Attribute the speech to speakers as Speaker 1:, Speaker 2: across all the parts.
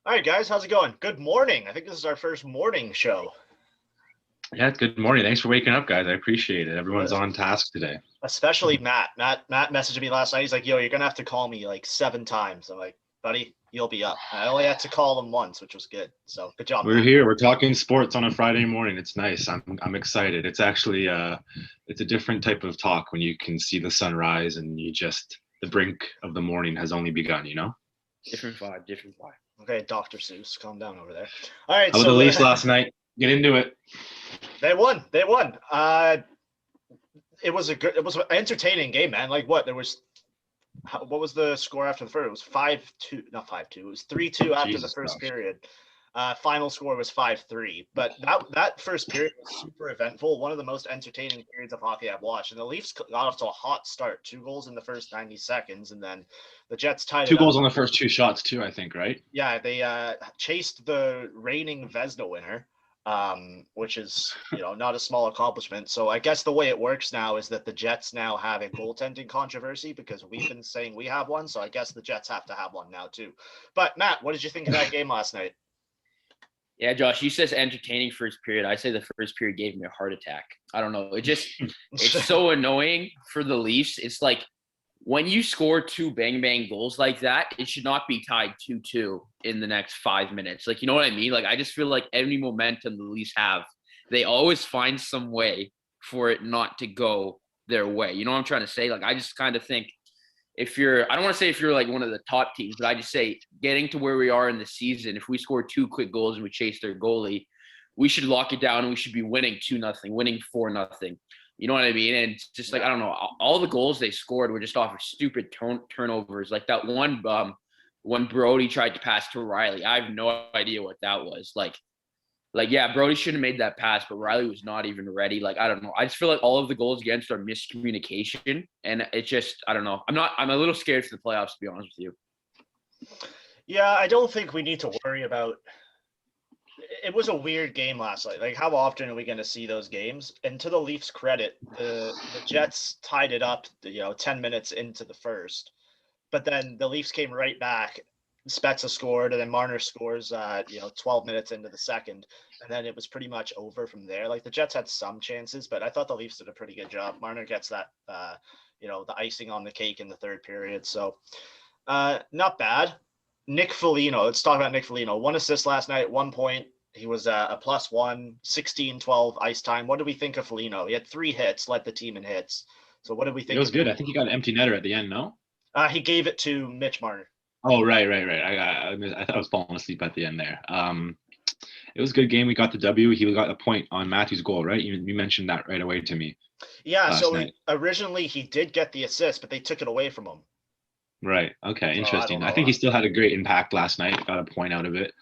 Speaker 1: All right, guys, how's it going? Good morning. I think this is our first morning show.
Speaker 2: Yeah, good morning. Thanks for waking up, guys. I appreciate it. Everyone's
Speaker 1: Uh,
Speaker 2: on task today.
Speaker 1: Especially Matt. Matt messaged me last night. He's like, "Yo, you're gonna have to call me like 7 times." I'm like, "Buddy, you'll be up." And I only had to call him once, which was good. So good job,
Speaker 2: We're
Speaker 1: Matt.
Speaker 2: here. We're talking sports on a Friday morning. It's nice. I'm excited. It's actually it's a different type of talk when you can see the sunrise and you just the brink of the morning has only begun, you know?
Speaker 3: Different vibe, different vibe.
Speaker 1: Okay, Dr. Seuss, calm down over there. All right,
Speaker 2: How about the
Speaker 1: so
Speaker 2: Leafs last night? Get into it.
Speaker 1: they won. They won. It was an entertaining game, man. Like what? What was the score after the first? It was 5-2, not 5-2. It was 3-2 after the
Speaker 2: Jesus
Speaker 1: first
Speaker 2: gosh.
Speaker 1: period. Final score was 5-3. But that first period was super eventful. One of the most entertaining periods of hockey I've watched. And the Leafs got off to a hot start. 2 goals in the first 90 seconds, and then the Jets tied
Speaker 2: Two
Speaker 1: it up.
Speaker 2: goals on the first two shots too, I think, right?
Speaker 1: Yeah, they chased the reigning Vezina winner, which is not a small accomplishment. So I guess the way it works now is that the Jets now have a goaltending controversy because we've been saying we have one. So I guess the Jets have to have one now too. But Matt, what did you think of that game last night?
Speaker 3: Yeah, Josh, you said entertaining first period. I say the first period gave me a heart attack. I don't know. It's so annoying for the Leafs. It's like when you score two bang bang goals like that, it should not be tied 2-2 in the next 5 minutes. Like, you know what I mean? Like, I just feel like any momentum the Leafs have, they always find some way for it not to go their way. You know what I'm trying to say? Like, I just kind of think I don't want to say if you're like one of the top teams, but I just say getting to where we are in the season, if we score two quick goals and we chase their goalie, we should lock it down and we should be winning 2-0, winning 4-0. You know what I mean? And it's just like, I don't know, all the goals they scored were just off of stupid turnovers. Like that one, when Brody tried to pass to Riley, I have no idea what that was. Like, yeah, Brody shouldn't have made that pass, but Riley was not even ready. Like, I don't know. I just feel like all of the goals against are miscommunication. And it just, I don't know. I'm a little scared for the playoffs, to be honest with you.
Speaker 1: Yeah, I don't think we need to worry about. It was a weird game last night. Like, how often are we going to see those games? And to the Leafs' credit, the Jets tied it up, 10 minutes into the first. But then the Leafs came right back. Spezza scored, and then Marner scores, 12 minutes into the second. And then it was pretty much over from there. Like, the Jets had some chances, but I thought the Leafs did a pretty good job. Marner gets that, the icing on the cake in the third period. So, not bad. Nick Foligno, let's talk about Nick Foligno. 1 assist last night, 1 point. He was a +1, 16-12 ice time. What do we think of Foligno? He had 3 hits, led the team in hits. So what did we think?
Speaker 2: It was good. I think he got an empty netter at the end, no?
Speaker 1: He gave it to Mitch Marner.
Speaker 2: Oh, right. I thought I was falling asleep at the end there. It was a good game. We got the W. He got a point on Matthew's goal, right? You mentioned that right away to me.
Speaker 1: Yeah, so originally he did get the assist, but they took it away from him.
Speaker 2: Right. Okay. Interesting.
Speaker 1: I
Speaker 2: I think he still had a great impact last night. Got a point out of it.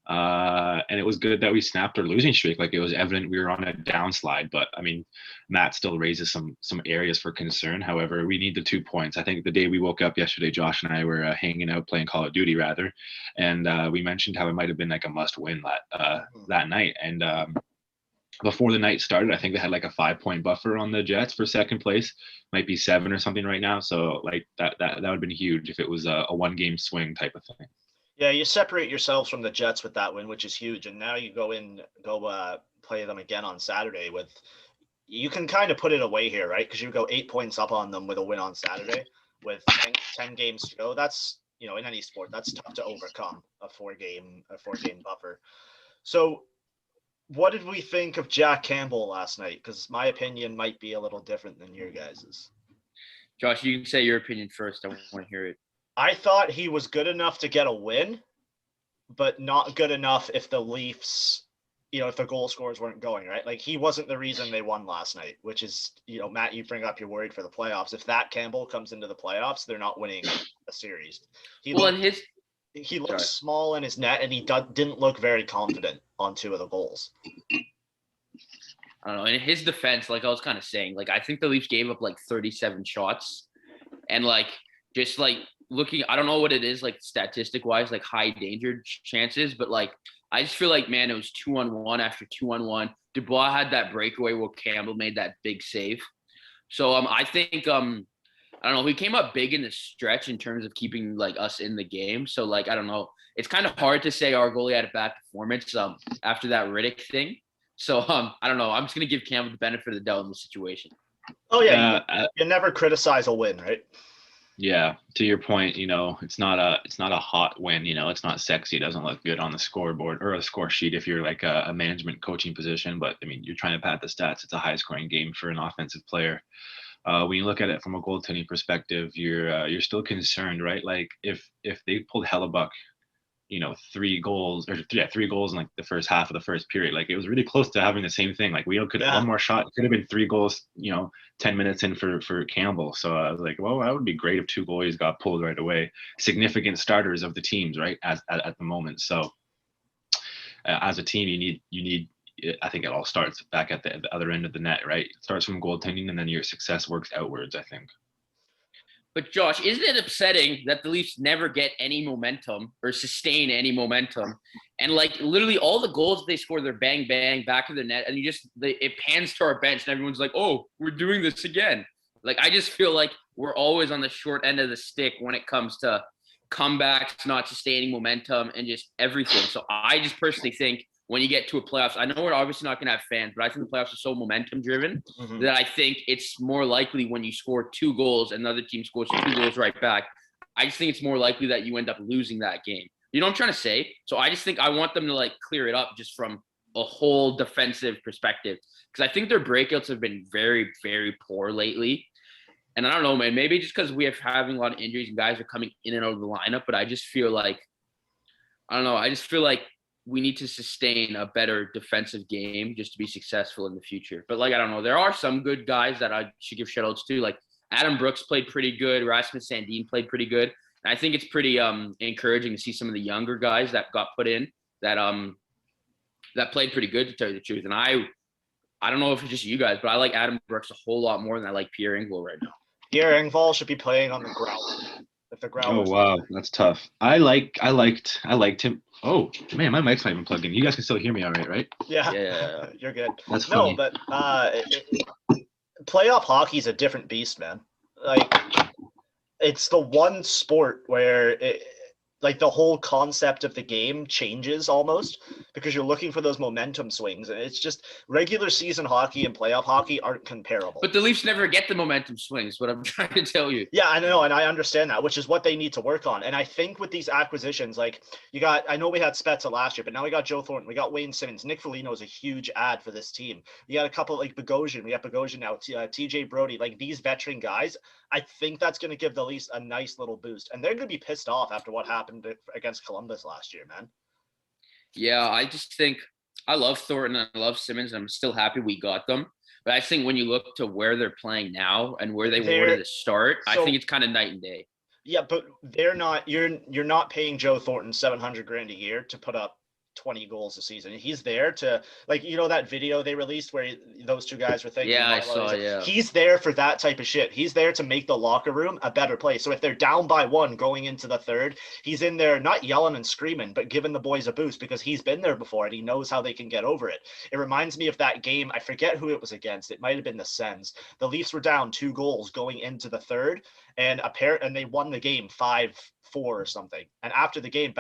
Speaker 2: And it was good that we snapped our losing streak. Like, it was evident we were on a downslide, but I mean, Matt still raises some areas for concern. However, we need the 2 points. I think the day we woke up yesterday, Josh and I were hanging out playing Call of Duty rather, and we mentioned how it might have been like a must win that night. And before the night started, I think they had like a 5-point buffer on the Jets for second place, might be 7 or something right now. So like that would have been huge if it was a 1-game swing type of thing.
Speaker 1: Yeah, you separate yourselves from the Jets with that win, which is huge. And now you go play them again on Saturday you can kind of put it away here, right? Because you go 8 points up on them with a win on Saturday with 10 games to go. That's, in any sport, that's tough to overcome a 4-game buffer. So what did we think of Jack Campbell last night? Because my opinion might be a little different than your guys's.
Speaker 3: Josh, you can say your opinion first. I want to hear it.
Speaker 1: I thought he was good enough to get a win, but not good enough if the Leafs, if the goal scorers weren't going, right? Like, he wasn't the reason they won last night, which is, Matt, you bring up you're worried for the playoffs. If that Campbell comes into the playoffs, they're not winning a series. He looked small in his net, and he didn't look very confident on 2 of the goals.
Speaker 3: I don't know. In his defense, like I was kind of saying, like, I think the Leafs gave up like 37 shots, and like, just like looking, I don't know what it is, like statistic wise, like high danger chances, but like, I just feel like, man, it was 2-on-1 after 2-on-1. Dubois had that breakaway where Campbell made that big save. So I think I don't know, he came up big in the stretch in terms of keeping like us in the game. So like, I don't know, it's kind of hard to say our goalie had a bad performance after that Riddick thing. So I don't know. I'm just gonna give Campbell the benefit of the doubt in this situation.
Speaker 1: Oh yeah, you never criticize a win, right?
Speaker 2: Yeah, to your point, it's not a hot win. It's not sexy. It doesn't look good on the scoreboard or a score sheet if you're like a management coaching position. But I mean, you're trying to pad the stats. It's a high scoring game for an offensive player. When you look at it from a goaltending perspective, you're still concerned, right? Like if they pulled Hellebuck, 3 goals in like the first half of the first period, like it was really close to having the same thing. Like we could one more shot, it could have been 3 goals, 10 minutes in for Campbell. So I was like, well, that would be great if 2 goalies got pulled right away. Significant starters of the teams, right? At the moment. So as a team, you need. I think it all starts back at the other end of the net, right? It starts from goaltending, and then your success works outwards, I think.
Speaker 3: But Josh, isn't it upsetting that the Leafs never get any momentum or sustain any momentum? And like literally all the goals they score, they're bang, bang, back of the net. And it pans to our bench and everyone's like, oh, we're doing this again. Like, I just feel like we're always on the short end of the stick when it comes to comebacks, not sustaining momentum, and just everything. So I just personally think when you get to a playoffs, I know we're obviously not going to have fans, but I think the playoffs are so momentum driven that I think it's more likely when you score 2 goals and the other team scores 2 goals right back. I just think it's more likely that you end up losing that game. You know what I'm trying to say? So I just think I want them to like clear it up just from a whole defensive perspective, because I think their breakouts have been very, very poor lately. And I don't know, man, maybe just because we are having a lot of injuries and guys are coming in and out of the lineup, but I just feel like, I don't know, I just feel like we need to sustain a better defensive game just to be successful in the future. But like, I don't know, there are some good guys that I should give shout outs to. Like Adam Brooks played pretty good. Rasmus Sandin played pretty good. And I think it's pretty encouraging to see some of the younger guys that got put in that played pretty good, to tell you the truth. And I don't know if it's just you guys, but I like Adam Brooks a whole lot more than I like Pierre Engvall right now.
Speaker 1: Pierre Engvall should be playing on the ground. If the ground.
Speaker 2: Oh wow, that's tough. I liked him. Oh man, my mic's not even plugged in. You guys can still hear me all right, right?
Speaker 3: Yeah.
Speaker 1: You're good.
Speaker 2: That's funny.
Speaker 1: No, but playoff hockey is a different beast, man. Like it's the one sport where like the whole concept of the game changes almost because you're looking for those momentum swings, and it's just regular season hockey and playoff hockey aren't comparable.
Speaker 3: But the Leafs never get the momentum swings, what I'm trying to tell you.
Speaker 1: Yeah, I know, and I understand that, which is what they need to work on. And I think with these acquisitions, like I know we had Spezza last year, but now we got Joe Thornton, we got Wayne Simmons, Nick Foligno is a huge add for this team. You got a couple like Bogosian, we got Bogosian now, TJ Brody, like these veteran guys. I think that's going to give the Leafs a nice little boost, and they're going to be pissed off after what happened against Columbus last year, man.
Speaker 3: Yeah, I just think I love Thornton and I love Simmons, and I'm still happy we got them. But I think when you look to where they're playing now and where they were at the start, I think it's kind of night and day.
Speaker 1: Yeah, but they're not. You're not paying Joe Thornton $700,000 a year to put up 20 goals a season. He's there to, like, that video they released where those two guys were thinking.
Speaker 3: Yeah, I saw. Yeah,
Speaker 1: he's there for that type of shit. He's there to make the locker room a better place. So if they're down by 1 going into the third, he's in there not yelling and screaming, but giving the boys a boost because he's been there before and he knows how they can get over it. It reminds me of that game. I forget who it was against. It might have been the Sens. The Leafs were down 2 goals going into the third, and they won the game 5-4 or something. And after the game,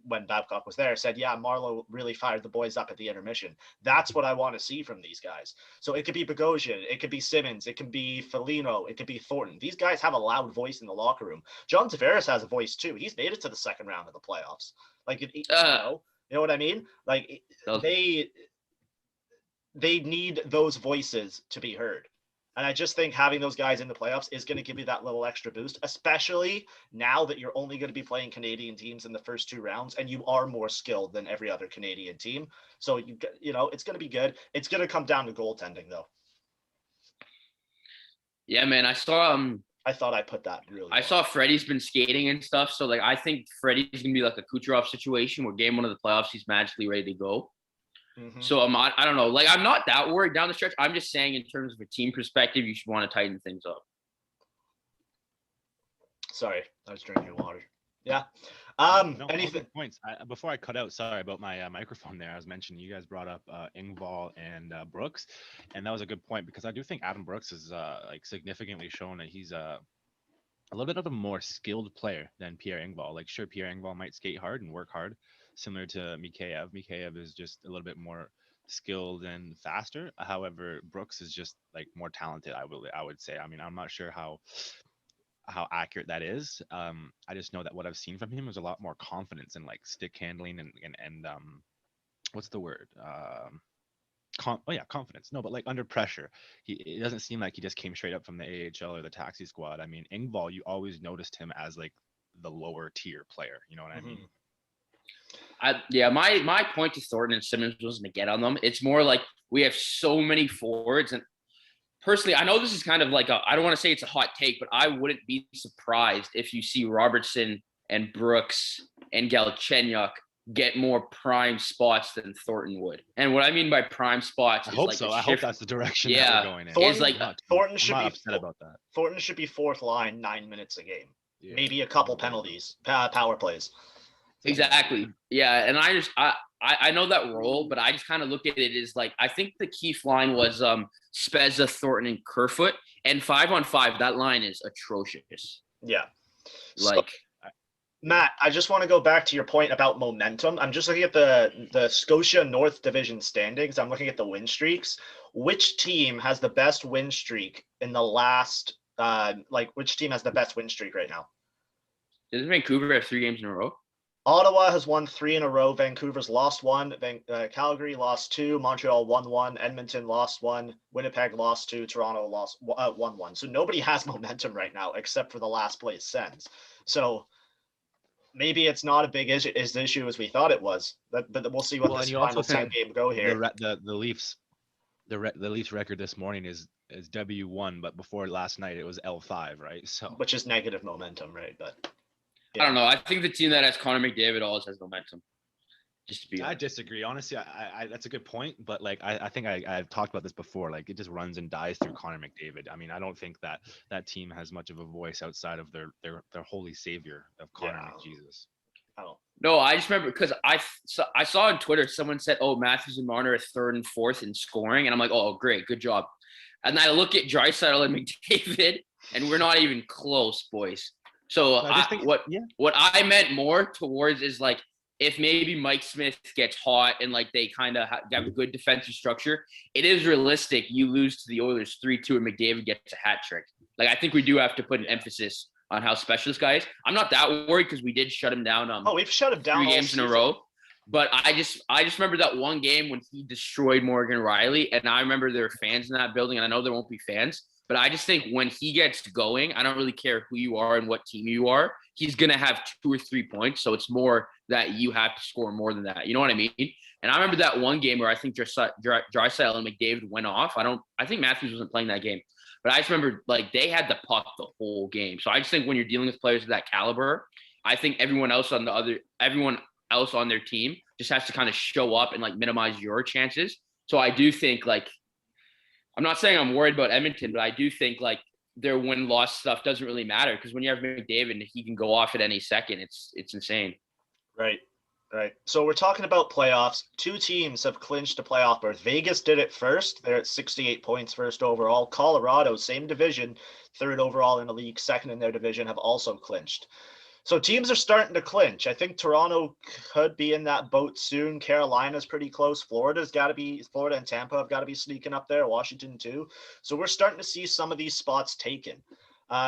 Speaker 1: when Babcock was there, said, yeah, Marleau really fired the boys up at the intermission. That's what I want to see from these guys. So it could be Bogosian, it could be Simmons, it could be Foligno, it could be Thornton. These guys have a loud voice in the locker room. John Tavares has a voice too. He's made it to the second round of the playoffs. Like, you know what I mean? Like, they need those voices to be heard. And I just think having those guys in the playoffs is going to give you that little extra boost, especially now that you're only going to be playing Canadian teams in the first 2 rounds and you are more skilled than every other Canadian team. So, it's going to be good. It's going to come down to goaltending, though.
Speaker 3: Yeah, man, I saw
Speaker 1: I thought I put that really
Speaker 3: I saw Freddie's been skating and stuff. So, like, I think Freddie's going to be like a Kucherov situation where game 1 of the playoffs, he's magically ready to go. Mm-hmm. So I don't know. Like, I'm not that worried down the stretch. I'm just saying in terms of a team perspective, you should want to tighten things up.
Speaker 1: Sorry, I was drinking water. Yeah. Anything
Speaker 4: points before I cut out? Sorry about my microphone there. I was mentioning you guys brought up Engvall and Brooks, and that was a good point because I do think Adam Brooks is like significantly shown that he's a little bit of a more skilled player than Pierre Engvall. Like, sure, Pierre Engvall might skate hard and work hard, similar to Mikheyev. Mikheyev is just a little bit more skilled and faster. However, Brooks is just like more talented. I would say. I mean, I'm not sure how accurate that is. I just know that what I've seen from him is a lot more confidence in like stick handling and what's the word? Confidence. No, but like under pressure, it doesn't seem like he just came straight up from the AHL or the taxi squad. I mean, Engvall, you always noticed him as like the lower tier player. You know what I mean?
Speaker 3: My point to Thornton and Simmons wasn't to get on them. It's more like we have so many forwards, and personally, I know this is kind of like I don't want to say it's a hot take, but I wouldn't be surprised if you see Robertson and Brooks and Galchenyuk get more prime spots than Thornton would. And what I mean by prime spots
Speaker 4: I
Speaker 3: is
Speaker 4: hope
Speaker 3: like
Speaker 4: so. I hope that's the direction that we're going in.
Speaker 1: Thornton
Speaker 4: I'm
Speaker 1: should
Speaker 4: not
Speaker 1: be
Speaker 4: upset about that.
Speaker 1: Thornton should be fourth line 9 minutes a game.
Speaker 4: Yeah.
Speaker 1: Maybe a couple penalties, power plays.
Speaker 3: Exactly. Yeah, and I know that role, but I just kind of look at it as like I think the Keefe line was Spezza, Thornton, and Kerfoot, and 5-on-5 that line is atrocious.
Speaker 1: Yeah.
Speaker 3: Like
Speaker 1: Matt, I just want to go back to your point about momentum. I'm just looking at the Scotia North Division standings. I'm looking at the win streaks. Which team has the best win streak in the last which team has the best win streak right now?
Speaker 3: Doesn't Vancouver have 3 games in a row?
Speaker 1: Ottawa has won 3 in a row. Vancouver's lost 1. Calgary lost 2. Montreal won 1. Edmonton lost 1. Winnipeg lost 2. Toronto won 1. So nobody has momentum right now except for the last place Sens. So maybe it's not a big issue as we thought it was. But we'll see what this final 10 game go here.
Speaker 4: The Leafs, the Leafs record this morning is W1, but before last night it was L5, right? So
Speaker 1: which is negative momentum, right? But
Speaker 3: yeah. I don't know. I think the team that has Connor McDavid always has momentum. Just to be honest.
Speaker 4: I disagree. Honestly, I that's a good point, but like I think I've talked about this before. Like it just runs and dies through Connor McDavid. I mean, I don't think that team has much of a voice outside of their holy savior of Connor McJesus.
Speaker 1: Oh.
Speaker 3: No, I just remember because I saw on Twitter someone said, "Oh, Matthews and Marner are 3rd and 4th in scoring," and I'm like, "Oh, great, good job." And I look at Draisaitl and McDavid, and we're not even close, boys. So what I meant more towards is like if maybe Mike Smith gets hot and like they kind of have a good defensive structure, it is realistic you lose to the Oilers 3-2 and McDavid gets a hat trick. Like I think we do have to put an emphasis on how special this guy is. I'm not that worried because we did shut him down.
Speaker 1: We've shut him down
Speaker 3: 3 games in a row. But I just remember that one game when he destroyed Morgan Riley, and I remember there were fans in that building, and I know there won't be fans. But I just think when he gets going, I don't really care who you are and what team you are. He's going to have 2 or 3 points. So it's more that you have to score more than that. You know what I mean? And I remember that one game where I think Draisaitl and McDavid went off. I think Matthews wasn't playing that game. But I just remember like they had the puck the whole game. So I just think when you're dealing with players of that caliber, I think everyone else on their team just has to kind of show up and like minimize your chances. So I do think like I'm not saying I'm worried about Edmonton, but I do think like their win-loss stuff doesn't really matter because when you have McDavid and he can go off at any second, it's insane.
Speaker 1: Right. So we're talking about playoffs. 2 teams have clinched a playoff berth. Vegas did it first. They're at 68 points first overall. Colorado, same division, 3rd overall in the league, 2nd in their division, have also clinched. So teams are starting to clinch. I think Toronto could be in that boat soon. Carolina's pretty close. Florida and Tampa have got to be sneaking up there. Washington too. So we're starting to see some of these spots taken.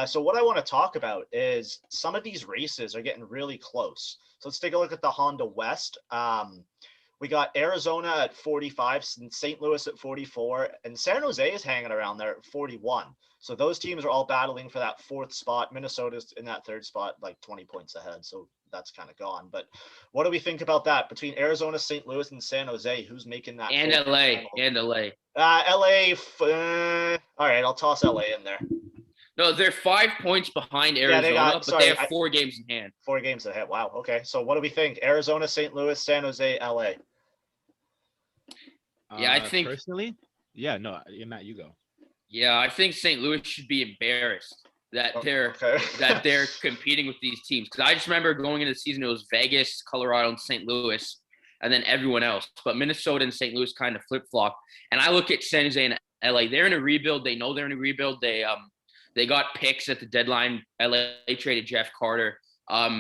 Speaker 1: So what I want to talk about is some of these races are getting really close. So let's take a look at the Honda West. We got Arizona at 45, and St. Louis at 44, and San Jose is hanging around there at 41. So those teams are all battling for that 4th spot. Minnesota's in that 3rd spot, like 20 points ahead. So that's kind of gone. But what do we think about that? Between Arizona, St. Louis, and San Jose, who's making that?
Speaker 3: And LA.
Speaker 1: All right, I'll toss LA in there.
Speaker 3: No, they're 5 points behind Arizona, but they have 4 games in hand.
Speaker 1: 4 games ahead. Wow. Okay. So what do we think? Arizona, St. Louis, San Jose, LA.
Speaker 3: Yeah, I think
Speaker 4: personally. Yeah, no, Matt, you go.
Speaker 3: Yeah, I think St. Louis should be embarrassed that they're competing with these teams. Because I just remember going into the season, it was Vegas, Colorado, and St. Louis, and then everyone else. But Minnesota and St. Louis kind of flip-flop. And I look at San Jose and LA. They're in a rebuild. They know they're in a rebuild. They got picks at the deadline. LA traded Jeff Carter.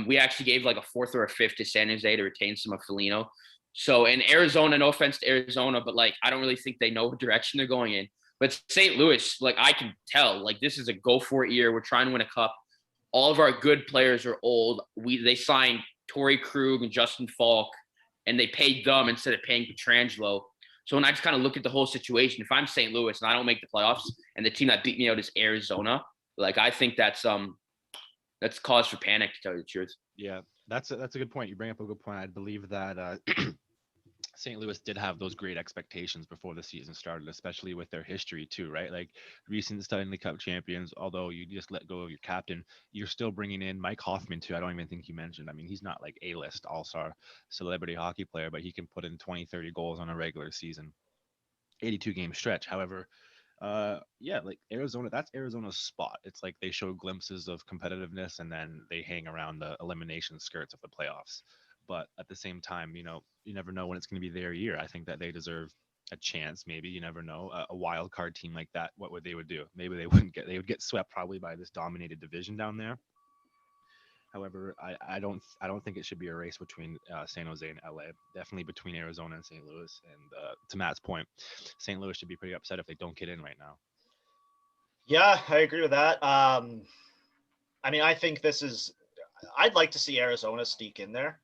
Speaker 3: We actually gave like a fourth or a fifth to San Jose to retain some of Foligno. So in Arizona, no offense to Arizona, but like I don't really think they know what direction they're going in. But St. Louis, like I can tell, like this is a go for it year. We're trying to win a cup. All of our good players are old. They signed Torrey Krug and Justin Falk, and they paid them instead of paying Pietrangelo. So when I just kind of look at the whole situation, if I'm St. Louis and I don't make the playoffs, and the team that beat me out is Arizona, like I think that's cause for panic, to tell you the truth.
Speaker 4: Yeah, that's a good point. You bring up a good point. I believe that St. Louis did have those great expectations before the season started, especially with their history too, right? Like recent Stanley Cup champions. Although you just let go of your captain, you're still bringing in Mike Hoffman too. I don't even think you mentioned. I mean, he's not like A-list all-star celebrity hockey player, but he can put in 20, 30 goals on a regular season, 82 game stretch. However, yeah, like Arizona, that's Arizona's spot. It's like they show glimpses of competitiveness and then they hang around the elimination skirts of the playoffs. But at the same time, you never know when it's going to be their year. I think that they deserve a chance. Maybe you never know. A wild card team like that, what would they would do? Maybe they would get swept probably by this dominated division down there. However, I don't think it should be a race between San Jose and LA. Definitely between Arizona and St. Louis. And to Matt's point, St. Louis should be pretty upset if they don't get in right now.
Speaker 1: Yeah, I agree with that. I mean, I think this is. I'd like to see Arizona sneak in there.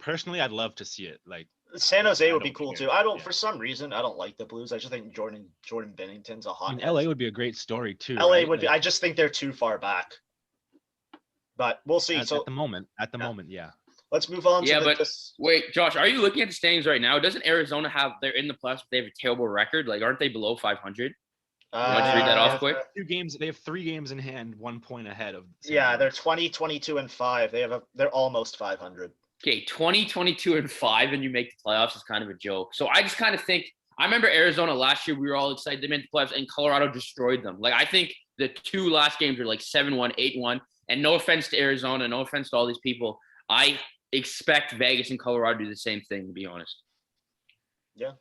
Speaker 4: Personally, I'd love to see it. Like
Speaker 1: San Jose would be
Speaker 4: don't
Speaker 1: cool
Speaker 4: care.
Speaker 1: too. I don't,
Speaker 4: Yeah.
Speaker 1: for some reason, I don't like the Blues. I just think Jordan Bennington's a
Speaker 4: I
Speaker 1: hot.
Speaker 4: mean, LA would be a great story too.
Speaker 1: LA
Speaker 4: right?
Speaker 1: would be.
Speaker 4: Like,
Speaker 1: I just think they're too far back. But we'll see.
Speaker 4: at the moment, yeah.
Speaker 1: Let's move on
Speaker 3: Yeah,
Speaker 1: to
Speaker 3: but
Speaker 1: this.
Speaker 3: wait, Josh, are you looking at the standings right now? Doesn't Arizona they're in the playoffs, but they have a terrible record? Like, aren't they below 500? Want to read that off quick?
Speaker 4: They have 3 games in hand, 1 point ahead of.
Speaker 1: Yeah, they're 20, 22, and 5. They're almost 500.
Speaker 3: Okay, 20, 22, and 5, and you make the playoffs is kind of a joke. So I just kind of think I remember Arizona last year. We were all excited they made the playoffs, and Colorado destroyed them. Like I think the 2 last games were like 7-1, 8-1. And no offense to Arizona, no offense to all these people, I expect Vegas and Colorado to do the same thing. To be honest.
Speaker 1: Yeah.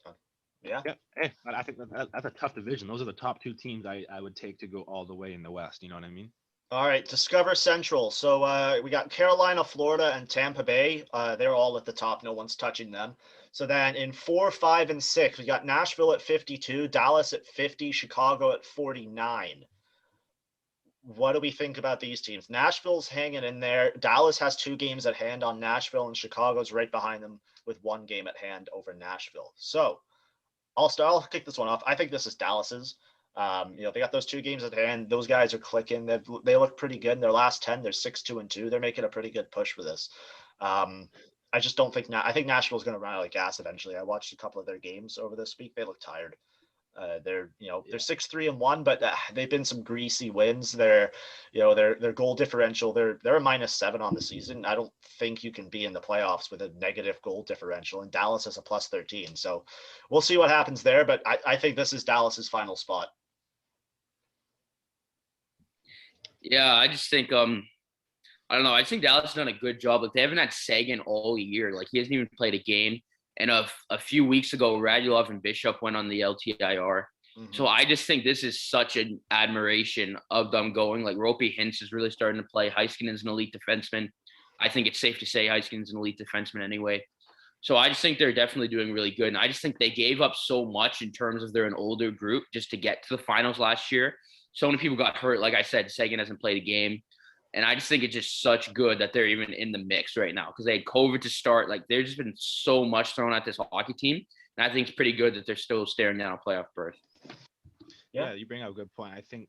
Speaker 4: Hey, I think that's a tough division. Those are the top 2 teams I would take to go all the way in the West. You know what I mean?
Speaker 1: All right, Discover Central. So we got Carolina, Florida, and Tampa Bay. They're all at the top. No one's touching them. So then in 4, 5, and 6, we got Nashville at 52, Dallas at 50, Chicago at 49. What do we think about these teams? Nashville's hanging in there. Dallas has 2 games at hand on Nashville, and Chicago's right behind them with 1 game at hand over Nashville. So I'll kick this one off. I think this is Dallas's. They got those 2 games at hand. Those guys are clicking. They look pretty good in their last 10. They're 6-2-2. They're making a pretty good push for this. I just don't think I think Nashville's going to run out of gas eventually. I watched a couple of their games over this week. They look tired. They're 6-3-1, but they've been some greasy wins. Their goal differential, they're a -7 on the season. I don't think you can be in the playoffs with a negative goal differential, and Dallas is a +13. So we'll see what happens there, but I think this is Dallas's final spot.
Speaker 3: Yeah, I just think I don't know. I think Dallas has done a good job. Like they haven't had Sagan all year. Like he hasn't even played a game. And a few weeks ago, Radulov and Bishop went on the LTIR. Mm-hmm. So I just think this is such an admiration of them going. Like Ropey Hintz is really starting to play. Heiskanen's an elite defenseman. I think it's safe to say Heiskanen's an elite defenseman anyway. So I just think they're definitely doing really good. And I just think they gave up so much in terms of they're an older group just to get to the finals last year. So many people got hurt. Like I said, Sagan hasn't played a game. And I just think it's just such good that they're even in the mix right now because they had COVID to start. Like there's just been so much thrown at this hockey team. And I think it's pretty good that they're still staring down a playoff berth.
Speaker 4: Yeah, you bring up a good point. I think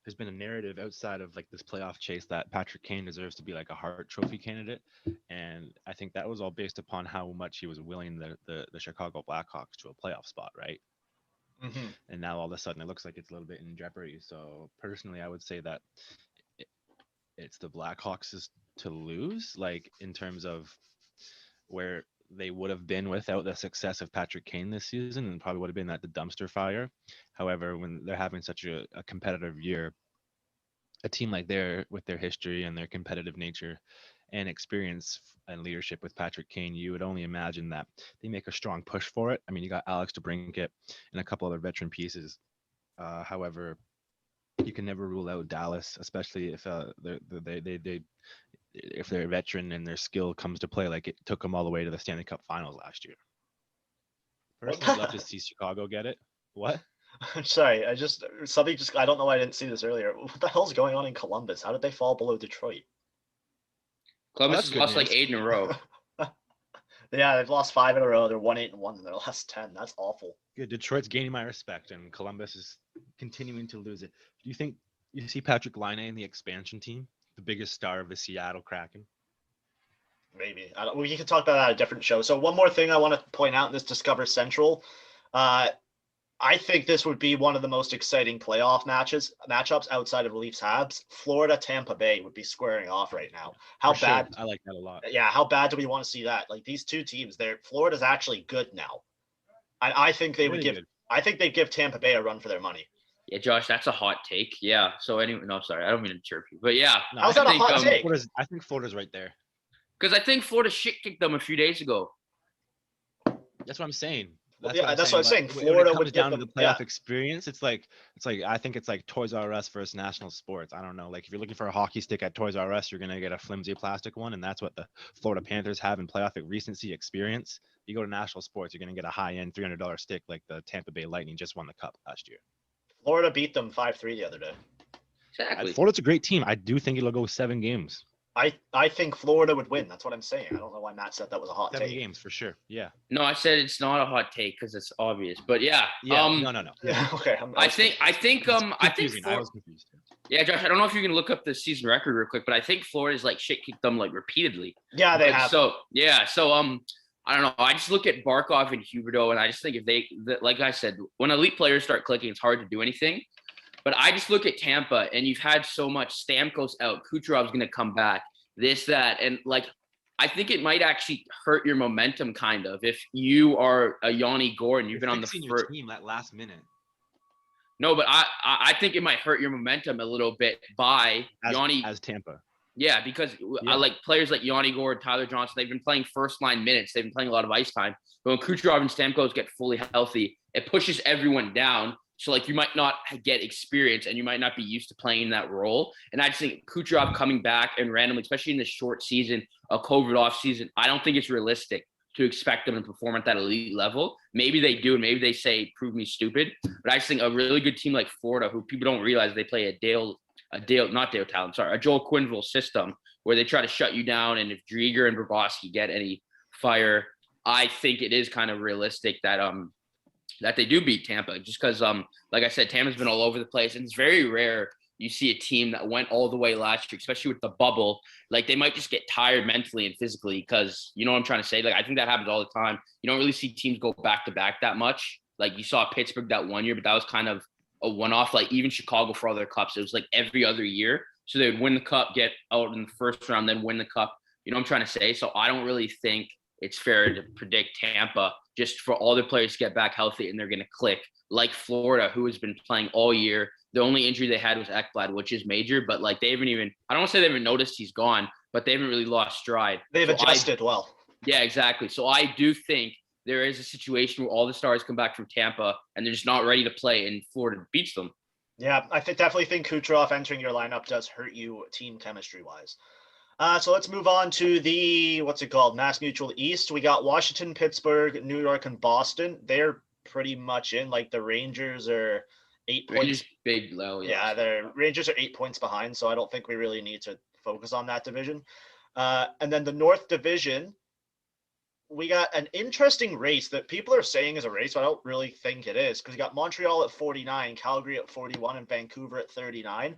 Speaker 4: there's been a narrative outside of like this playoff chase that Patrick Kane deserves to be like a Hart Trophy candidate. And I think that was all based upon how much he was willing the Chicago Blackhawks to a playoff spot, right? Mm-hmm. And now all of a sudden it looks like it's a little bit in jeopardy. So personally, I would say that it's the Blackhawks to lose, like in terms of where they would have been without the success of Patrick Kane this season, and probably would have been at the dumpster fire. However, when they're having such a competitive year, a team like with their history and their competitive nature and experience and leadership with Patrick Kane, you would only imagine that they make a strong push for it. I mean, you got Alex DeBrincat and a couple other veteran pieces. However, you can never rule out Dallas, especially if they if they're a veteran and their skill comes to play, like it took them all the way to the Stanley Cup Finals last year.
Speaker 1: What
Speaker 4: Personally, I'd love to see Chicago get it. What?
Speaker 1: I'm sorry. I don't know why I didn't see this earlier. What the hell's going on in Columbus? How did they fall below Detroit?
Speaker 3: Columbus
Speaker 4: that's
Speaker 3: has
Speaker 4: good
Speaker 3: lost like
Speaker 4: news.
Speaker 3: 8 in a row.
Speaker 1: Yeah, they've lost 5 in a row. They're 1-8-1 in their last 10. That's awful.
Speaker 4: Good. Detroit's gaining my respect, and Columbus is continuing to lose it. Do you think you see Patrick Laine in the expansion team, the biggest star of the Seattle Kraken?
Speaker 1: Maybe. We can talk about that at a different show. So one more thing I want to point out in this Discover Central. I think this would be one of the most exciting playoff matchups outside of Leafs Habs. Florida Tampa Bay would be squaring off right now. How
Speaker 4: For
Speaker 1: bad?
Speaker 4: Sure. I like that a lot.
Speaker 1: Yeah, how bad do we want to see that? Like these two teams, Florida's actually good now. I think they would
Speaker 4: Really
Speaker 1: give.
Speaker 4: good.
Speaker 1: I think they'd give Tampa Bay a run for their money.
Speaker 3: Yeah, Josh, that's a hot take. Yeah. So anyway, no, sorry, I don't mean to chirp you, but yeah.
Speaker 4: No,
Speaker 1: How's that a hot take?
Speaker 4: I think Florida's right there.
Speaker 3: Because I think Florida shit kicked them a few days ago.
Speaker 4: That's what I'm saying.
Speaker 1: That's what I'm saying.
Speaker 4: But
Speaker 1: Florida
Speaker 4: when it comes
Speaker 1: would
Speaker 4: down
Speaker 1: give
Speaker 4: to the
Speaker 1: them-
Speaker 4: playoff experience. It's like I think it's like Toys R Us versus National Sports. I don't know. Like if you're looking for a hockey stick at Toys R Us, you're gonna get a flimsy plastic one, and that's what the Florida Panthers have in playoff recency experience. You go to National Sports, you're gonna get a high-end $300 stick like the Tampa Bay Lightning just won the cup last year.
Speaker 1: Florida beat them 5-3 the other day.
Speaker 3: Exactly.
Speaker 4: Florida's a great team. I do think it'll go 7 games.
Speaker 1: I think Florida would win. That's what I'm saying. I don't know why Matt said that was a hot
Speaker 4: 7
Speaker 1: take.
Speaker 4: games for sure. Yeah.
Speaker 3: No, I said it's not a hot take because it's obvious. But yeah.
Speaker 4: No.
Speaker 1: Yeah, okay.
Speaker 3: I think
Speaker 4: Confusing. I was confused.
Speaker 3: Yeah, Josh, I don't know if you can look up the season record real quick, but I think Florida's like shit kicked them like repeatedly.
Speaker 1: Yeah, they have.
Speaker 3: So I don't know. I just look at Barkov and Huberdeau, and I just think like I said, when elite players start clicking, it's hard to do anything. But I just look at Tampa, and you've had so much. Stamkos out, Kucherov's going to come back, this, that, and like I think it might actually hurt your momentum kind of if you are a Yanni Gordon. You've been on the
Speaker 4: first team that last minute.
Speaker 3: No, but I think it might hurt your momentum a little bit by Yanni
Speaker 4: as Tampa.
Speaker 3: Yeah, because I like players like Yanni Gord, Tyler Johnson. They've been playing first line minutes. They've been playing a lot of ice time. But when Kucherov and Stamkos get fully healthy, it pushes everyone down. So like you might not get experience and you might not be used to playing that role. And I just think Kucherov coming back and randomly, especially in this short season, a COVID off season, I don't think it's realistic to expect them to perform at that elite level. Maybe they do, and maybe they say, prove me stupid. But I just think a really good team like Florida, who people don't realize they play a Joel Quenneville system where they try to shut you down. And if Drieger and Bobrovsky get any fire, I think it is kind of realistic that that they do beat Tampa, just because like I said, Tampa's been all over the place, and it's very rare you see a team that went all the way last year, especially with the bubble. Like they might just get tired mentally and physically, because you know what I'm trying to say. Like I think that happens all the time. You don't really see teams go back to back that much. Like you saw Pittsburgh that one year, but that was kind of a one-off. Like even Chicago for all their cups, it was like every other year. So they would win the cup, get out in the first round, then win the cup. You know what I'm trying to say? So I don't really think it's fair to predict Tampa just for all their players to get back healthy and they're going to click like Florida, who has been playing all year. The only injury they had was Ekblad, which is major, but like they haven't even, I don't want to say they haven't noticed he's gone, but they haven't really lost stride.
Speaker 1: They've adjusted well. Yeah,
Speaker 3: exactly. So I do think there is a situation where all the stars come back from Tampa and they're just not ready to play, and Florida beats them.
Speaker 1: Yeah, I definitely think Kucherov entering your lineup does hurt you team chemistry-wise. So let's move on to the, Mass Mutual East. We got Washington, Pittsburgh, New York, and Boston. They're pretty much in. Like the Rangers are 8 points.
Speaker 3: Big low.
Speaker 1: Yeah, the Rangers are 8 points behind, so I don't think we really need to focus on that division. And then the North Division, we got an interesting race that people are saying is a race, but I don't really think it is, because we got Montreal at 49, Calgary at 41, and Vancouver at 39.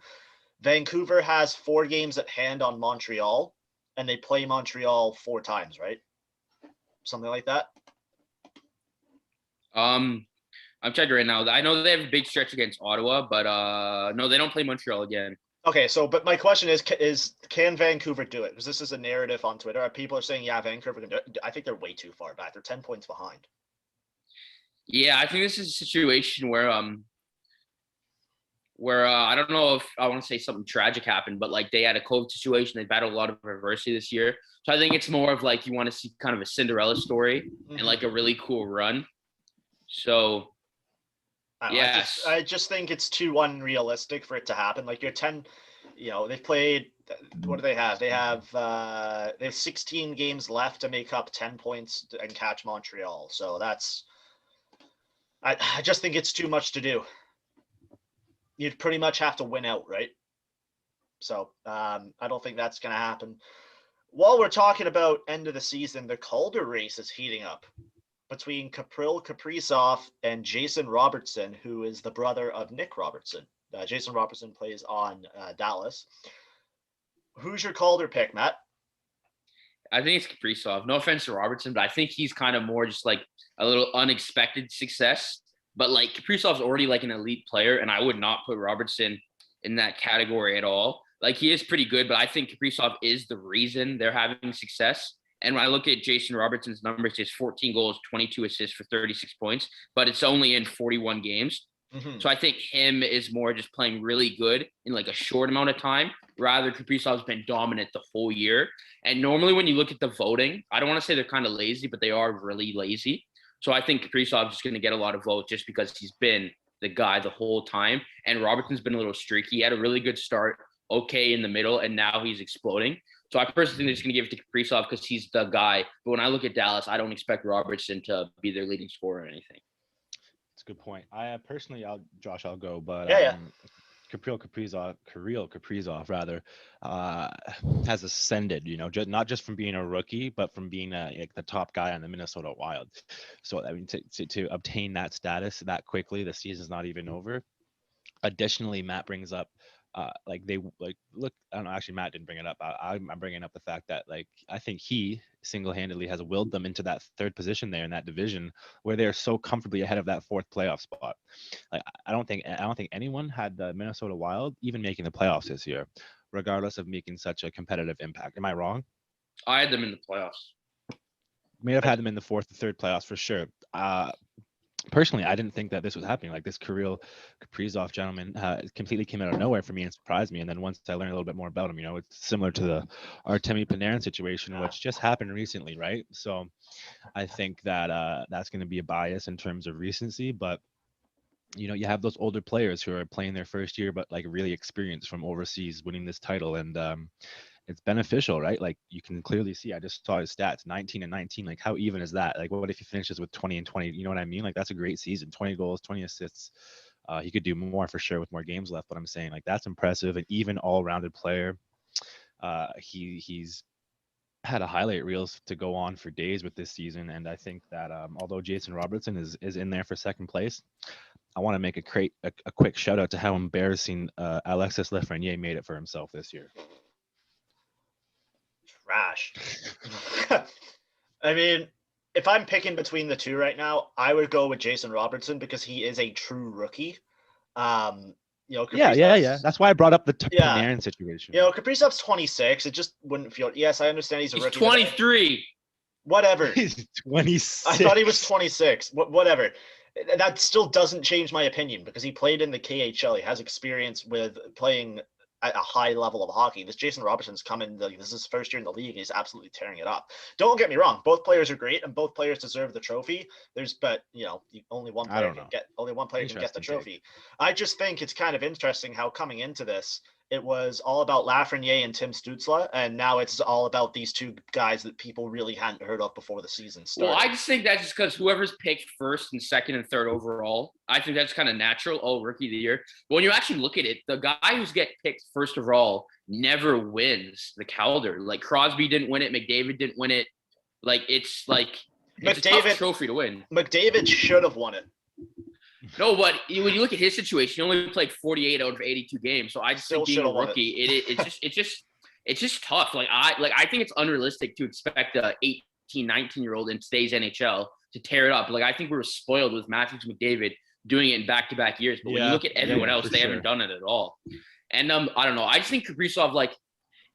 Speaker 1: Vancouver has 4 games at hand on Montreal, and they play Montreal 4 times, right? Something like that.
Speaker 3: I'm checking right now. I know they have a big stretch against Ottawa, but no, they don't play Montreal again.
Speaker 1: Okay, so but my question is can Vancouver do it? Because this is a narrative on Twitter. People are saying, yeah, Vancouver can do it. I think they're way too far back. They're 10 points behind.
Speaker 3: Yeah, I think this is a situation where I don't know if I want to say something tragic happened, but like they had a COVID situation. They battled a lot of adversity this year. So I think it's more of like you want to see kind of a Cinderella story and like a really cool run. So Yes.
Speaker 1: I just think it's too unrealistic for it to happen. Like you're 10, they've played. What do they have? They have 16 games left to make up 10 points and catch Montreal. So I just think it's too much to do. You'd pretty much have to win out, right? So I don't think that's going to happen. While we're talking about end of the season, the Calder race is heating up between Kaprizov and Jason Robertson, who is the brother of Nick Robertson. Jason Robertson plays on Dallas. Who's your Calder pick, Matt?
Speaker 3: I think it's Kaprizov. No offense to Robertson, but I think he's kind of more just like a little unexpected success. But like Kaprizov's already like an elite player, and I would not put Robertson in that category at all. Like he is pretty good, but I think Kaprizov is the reason they're having success. And when I look at Jason Robertson's numbers, he has 14 goals, 22 assists for 36 points, but it's only in 41 games. Mm-hmm. So I think him is more just playing really good in like a short amount of time, rather Kaprizov's been dominant the whole year. And normally when you look at the voting, I don't want to say they're kind of lazy, but they are really lazy. So I think Kaprizov is going to get a lot of votes just because he's been the guy the whole time. And Robertson's been a little streaky. He had a really good start, okay in the middle, and now he's exploding. So I personally think they're just going to give it to Kaprizov because he's the guy. But when I look at Dallas, I don't expect Robertson to be their leading scorer or anything.
Speaker 4: That's a good point. I personally, I'll go, but Kirill Kaprizov rather has ascended, not just from being a rookie, but from being like the top guy on the Minnesota Wild. So I mean, to obtain that status that quickly, the season's not even over. Additionally, Matt brings up look, I don't know, actually Matt didn't bring it up. I'm bringing up the fact that I think he single-handedly has willed them into that third position there in that division where they're so comfortably ahead of that fourth playoff spot. Like I don't think anyone had the Minnesota Wild even making the playoffs this year, regardless of making such a competitive impact. Am I wrong?
Speaker 3: I had them in the playoffs.
Speaker 4: May have had them in the fourth or third playoffs for sure. Personally, I didn't think that this was happening. Like this Kirill Kaprizov gentleman completely came out of nowhere for me and surprised me. And then once I learned a little bit more about him, it's similar to the Artemi Panarin situation, which just happened recently, right? So I think that that's going to be a bias in terms of recency. But, you have those older players who are playing their first year, but really experienced from overseas winning this title. And it's beneficial, right? Like you can clearly see, I just saw his stats, 19 and 19. Like how even is that? Like what if he finishes with 20 and 20? You know what I mean? Like that's a great season, 20 goals, 20 assists. He could do more for sure with more games left, but I'm saying that's impressive. An even all-rounded player. He's had a highlight reels to go on for days with this season. And I think that although Jason Robertson is in there for second place, I want to make a quick shout out to how embarrassing Alexis Lafreniere made it for himself this year.
Speaker 1: Trash. I mean, if I'm picking between the two right now, I would go with Jason Robertson because he is a true rookie.
Speaker 4: Yeah. That's why I brought up the Panarin situation.
Speaker 1: Kaprizov's 26. It just wouldn't feel. Yes, I understand he's a rookie.
Speaker 3: He's 23.
Speaker 1: Whatever.
Speaker 4: He's 26.
Speaker 1: I thought he was 26. Whatever. That still doesn't change my opinion because he played in the KHL. He has experience with playing at a high level of hockey. This Jason Robertson's coming. This is his first year in the league. He's absolutely tearing it up. Don't get me wrong. Both players are great, and both players deserve the trophy. Only one player can get the trophy. I just think it's kind of interesting how coming into this, it was all about Lafreniere and Tim Stützle, and now it's all about these two guys that people really hadn't heard of before the season started.
Speaker 3: Well, I just think that's just because whoever's picked first and second and third overall, I think that's kind of natural. Oh, rookie of the year. But when you actually look at it, the guy who's get picked first overall never wins the Calder. Like Crosby didn't win it. McDavid didn't win it. It's a tough trophy to win.
Speaker 1: McDavid should have won it.
Speaker 3: No, but when you look at his situation, he only played 48 out of 82 games. So I just think being a rookie, it's just tough. I think it's unrealistic to expect a 18, 19-year-old in today's NHL to tear it up. I think we were spoiled with Matthews and McDavid doing it in back-to-back years. But when you look at everyone else, they haven't done it at all. And I don't know. I just think Kaprizov,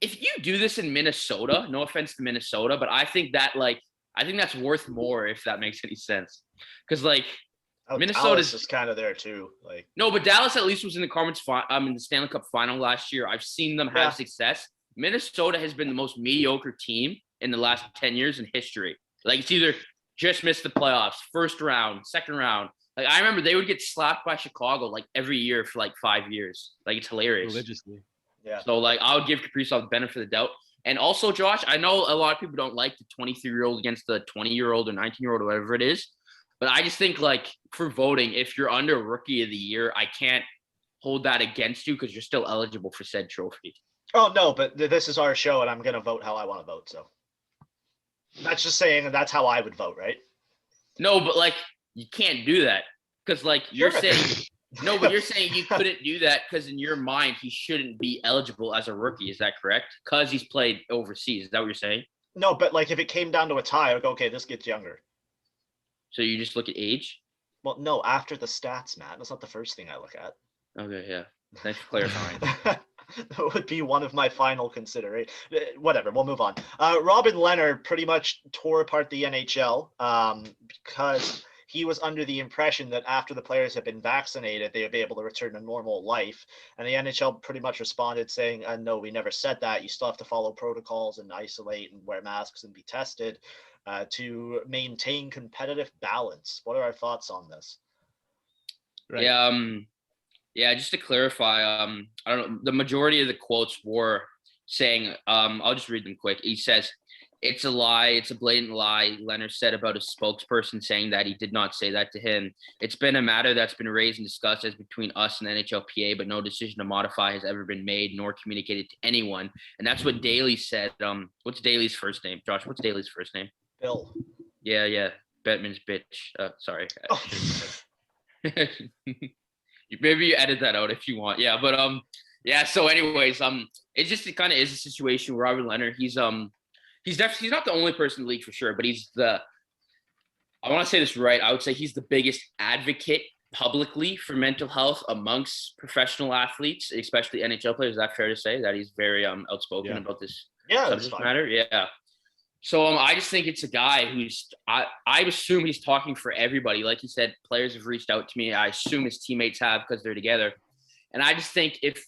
Speaker 3: if you do this in Minnesota, no offense to Minnesota, but I think that's worth more if that makes any sense. Because
Speaker 1: Minnesota's just kind of there too.
Speaker 3: No, but Dallas at least was in the the Stanley Cup final last year. I've seen them have success. Minnesota has been the most mediocre team in the last 10 years in history. It's either just missed the playoffs, first round, second round. Like I remember they would get slapped by Chicago like every year for like 5 years. Like it's hilarious.
Speaker 4: Religiously.
Speaker 1: Yeah.
Speaker 3: So like I would give Kaprizov the benefit of the doubt. And also, Josh, I know a lot of people don't like the 23-year-old against the 20-year-old or 19-year-old or whatever it is. But I just think like for voting, if you're under Rookie of the Year, I can't hold that against you because you're still eligible for said trophy.
Speaker 1: Oh no, but this is our show, and I'm gonna vote how I want to vote. So that's just saying that's how I would vote, right?
Speaker 3: No, but like you can't do that because like you're
Speaker 1: Sure.
Speaker 3: saying no, but you're saying you couldn't do that because in your mind he shouldn't be eligible as a rookie. Is that correct? Because he's played overseas. Is that what you're saying?
Speaker 1: No, but like if it came down to a tie, I would go, okay, this gets younger.
Speaker 3: So you just look at age?
Speaker 1: Well, no, after the stats, Matt. That's not the first thing I look at.
Speaker 3: Okay, yeah. Thanks for clarifying.
Speaker 1: That would be one of my final considerations. Whatever, we'll move on. Robin Lehnors pretty much tore apart the NHL because he was under the impression that after the players had been vaccinated, they would be able to return to normal life. And the NHL pretty much responded saying, no, we never said that. You still have to follow protocols and isolate and wear masks and be tested to maintain competitive balance. What are our thoughts on this?
Speaker 4: Right.
Speaker 3: Yeah, just to clarify, I don't know, the majority of the quotes were saying, I'll just read them quick. He says, "It's a lie. It's a blatant lie," Leonard said about a spokesperson saying that he did not say that to him. "It's been a matter that's been raised and discussed as between us and the NHLPA, but no decision to modify has ever been made nor communicated to anyone." And that's what Daly said. What's Daly's first name? Josh, what's Daly's first name?
Speaker 1: Bill.
Speaker 3: Yeah. Bettman's bitch. Sorry.
Speaker 1: Oh.
Speaker 3: Maybe you edit that out if you want. Yeah, but yeah. So, anyways, it just kind of is a situation where Robin Leonard, he's definitely he's not the only person in the league for sure, but he's the. I want to say this right. I would say he's the biggest advocate publicly for mental health amongst professional athletes, especially NHL players. Is that fair to say that he's very outspoken about this subject matter? Yeah. So I just think it's a guy who's I assume he's talking for everybody. Like you said, players have reached out to me. I assume his teammates have because they're together. And I just think if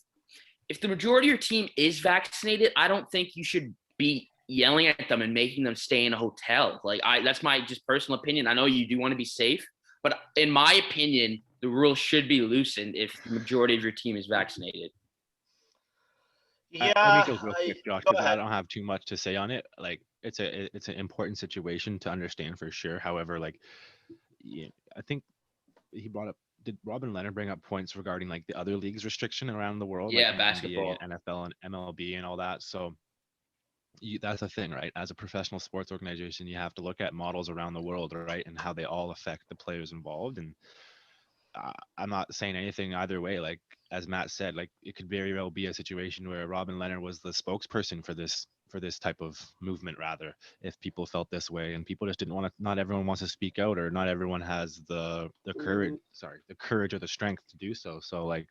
Speaker 3: the majority of your team is vaccinated, I don't think you should be yelling at them and making them stay in a hotel. Like that's my just personal opinion. I know you do want to be safe, but in my opinion, the rule should be loosened if the majority of your team is vaccinated.
Speaker 1: Yeah,
Speaker 4: let me go real quick, Josh, because I don't have too much to say on it. Like, it's an important situation to understand for sure. However, like, I think he brought up. Did Robin Leonard bring up points regarding like the other leagues restriction around the world?
Speaker 3: Yeah,
Speaker 4: like
Speaker 3: basketball,
Speaker 4: NBA and NFL and MLB and all that. So that's the thing, right? As a professional sports organization, you have to look at models around the world, right, and how they all affect the players involved. And I'm not saying anything either way. Like, as Matt said, like it could very well be a situation where Robin Leonard was the spokesperson for this type of movement, rather, if people felt this way and people just didn't want to. Not everyone wants to speak out, or not everyone has the courage or the strength to do so. So like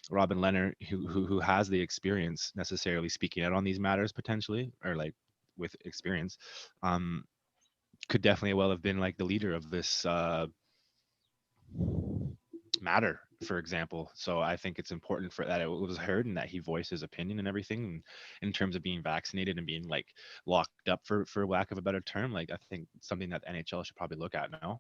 Speaker 4: Robin Leonard, who has the experience necessarily speaking out on these matters potentially, or like with experience, could definitely well have been like the leader of this matter, for example. So I think it's important for that it was heard and that he voiced his opinion and everything in terms of being vaccinated and being like locked up, for lack of a better term. Like, I think something that the NHL should probably look at now.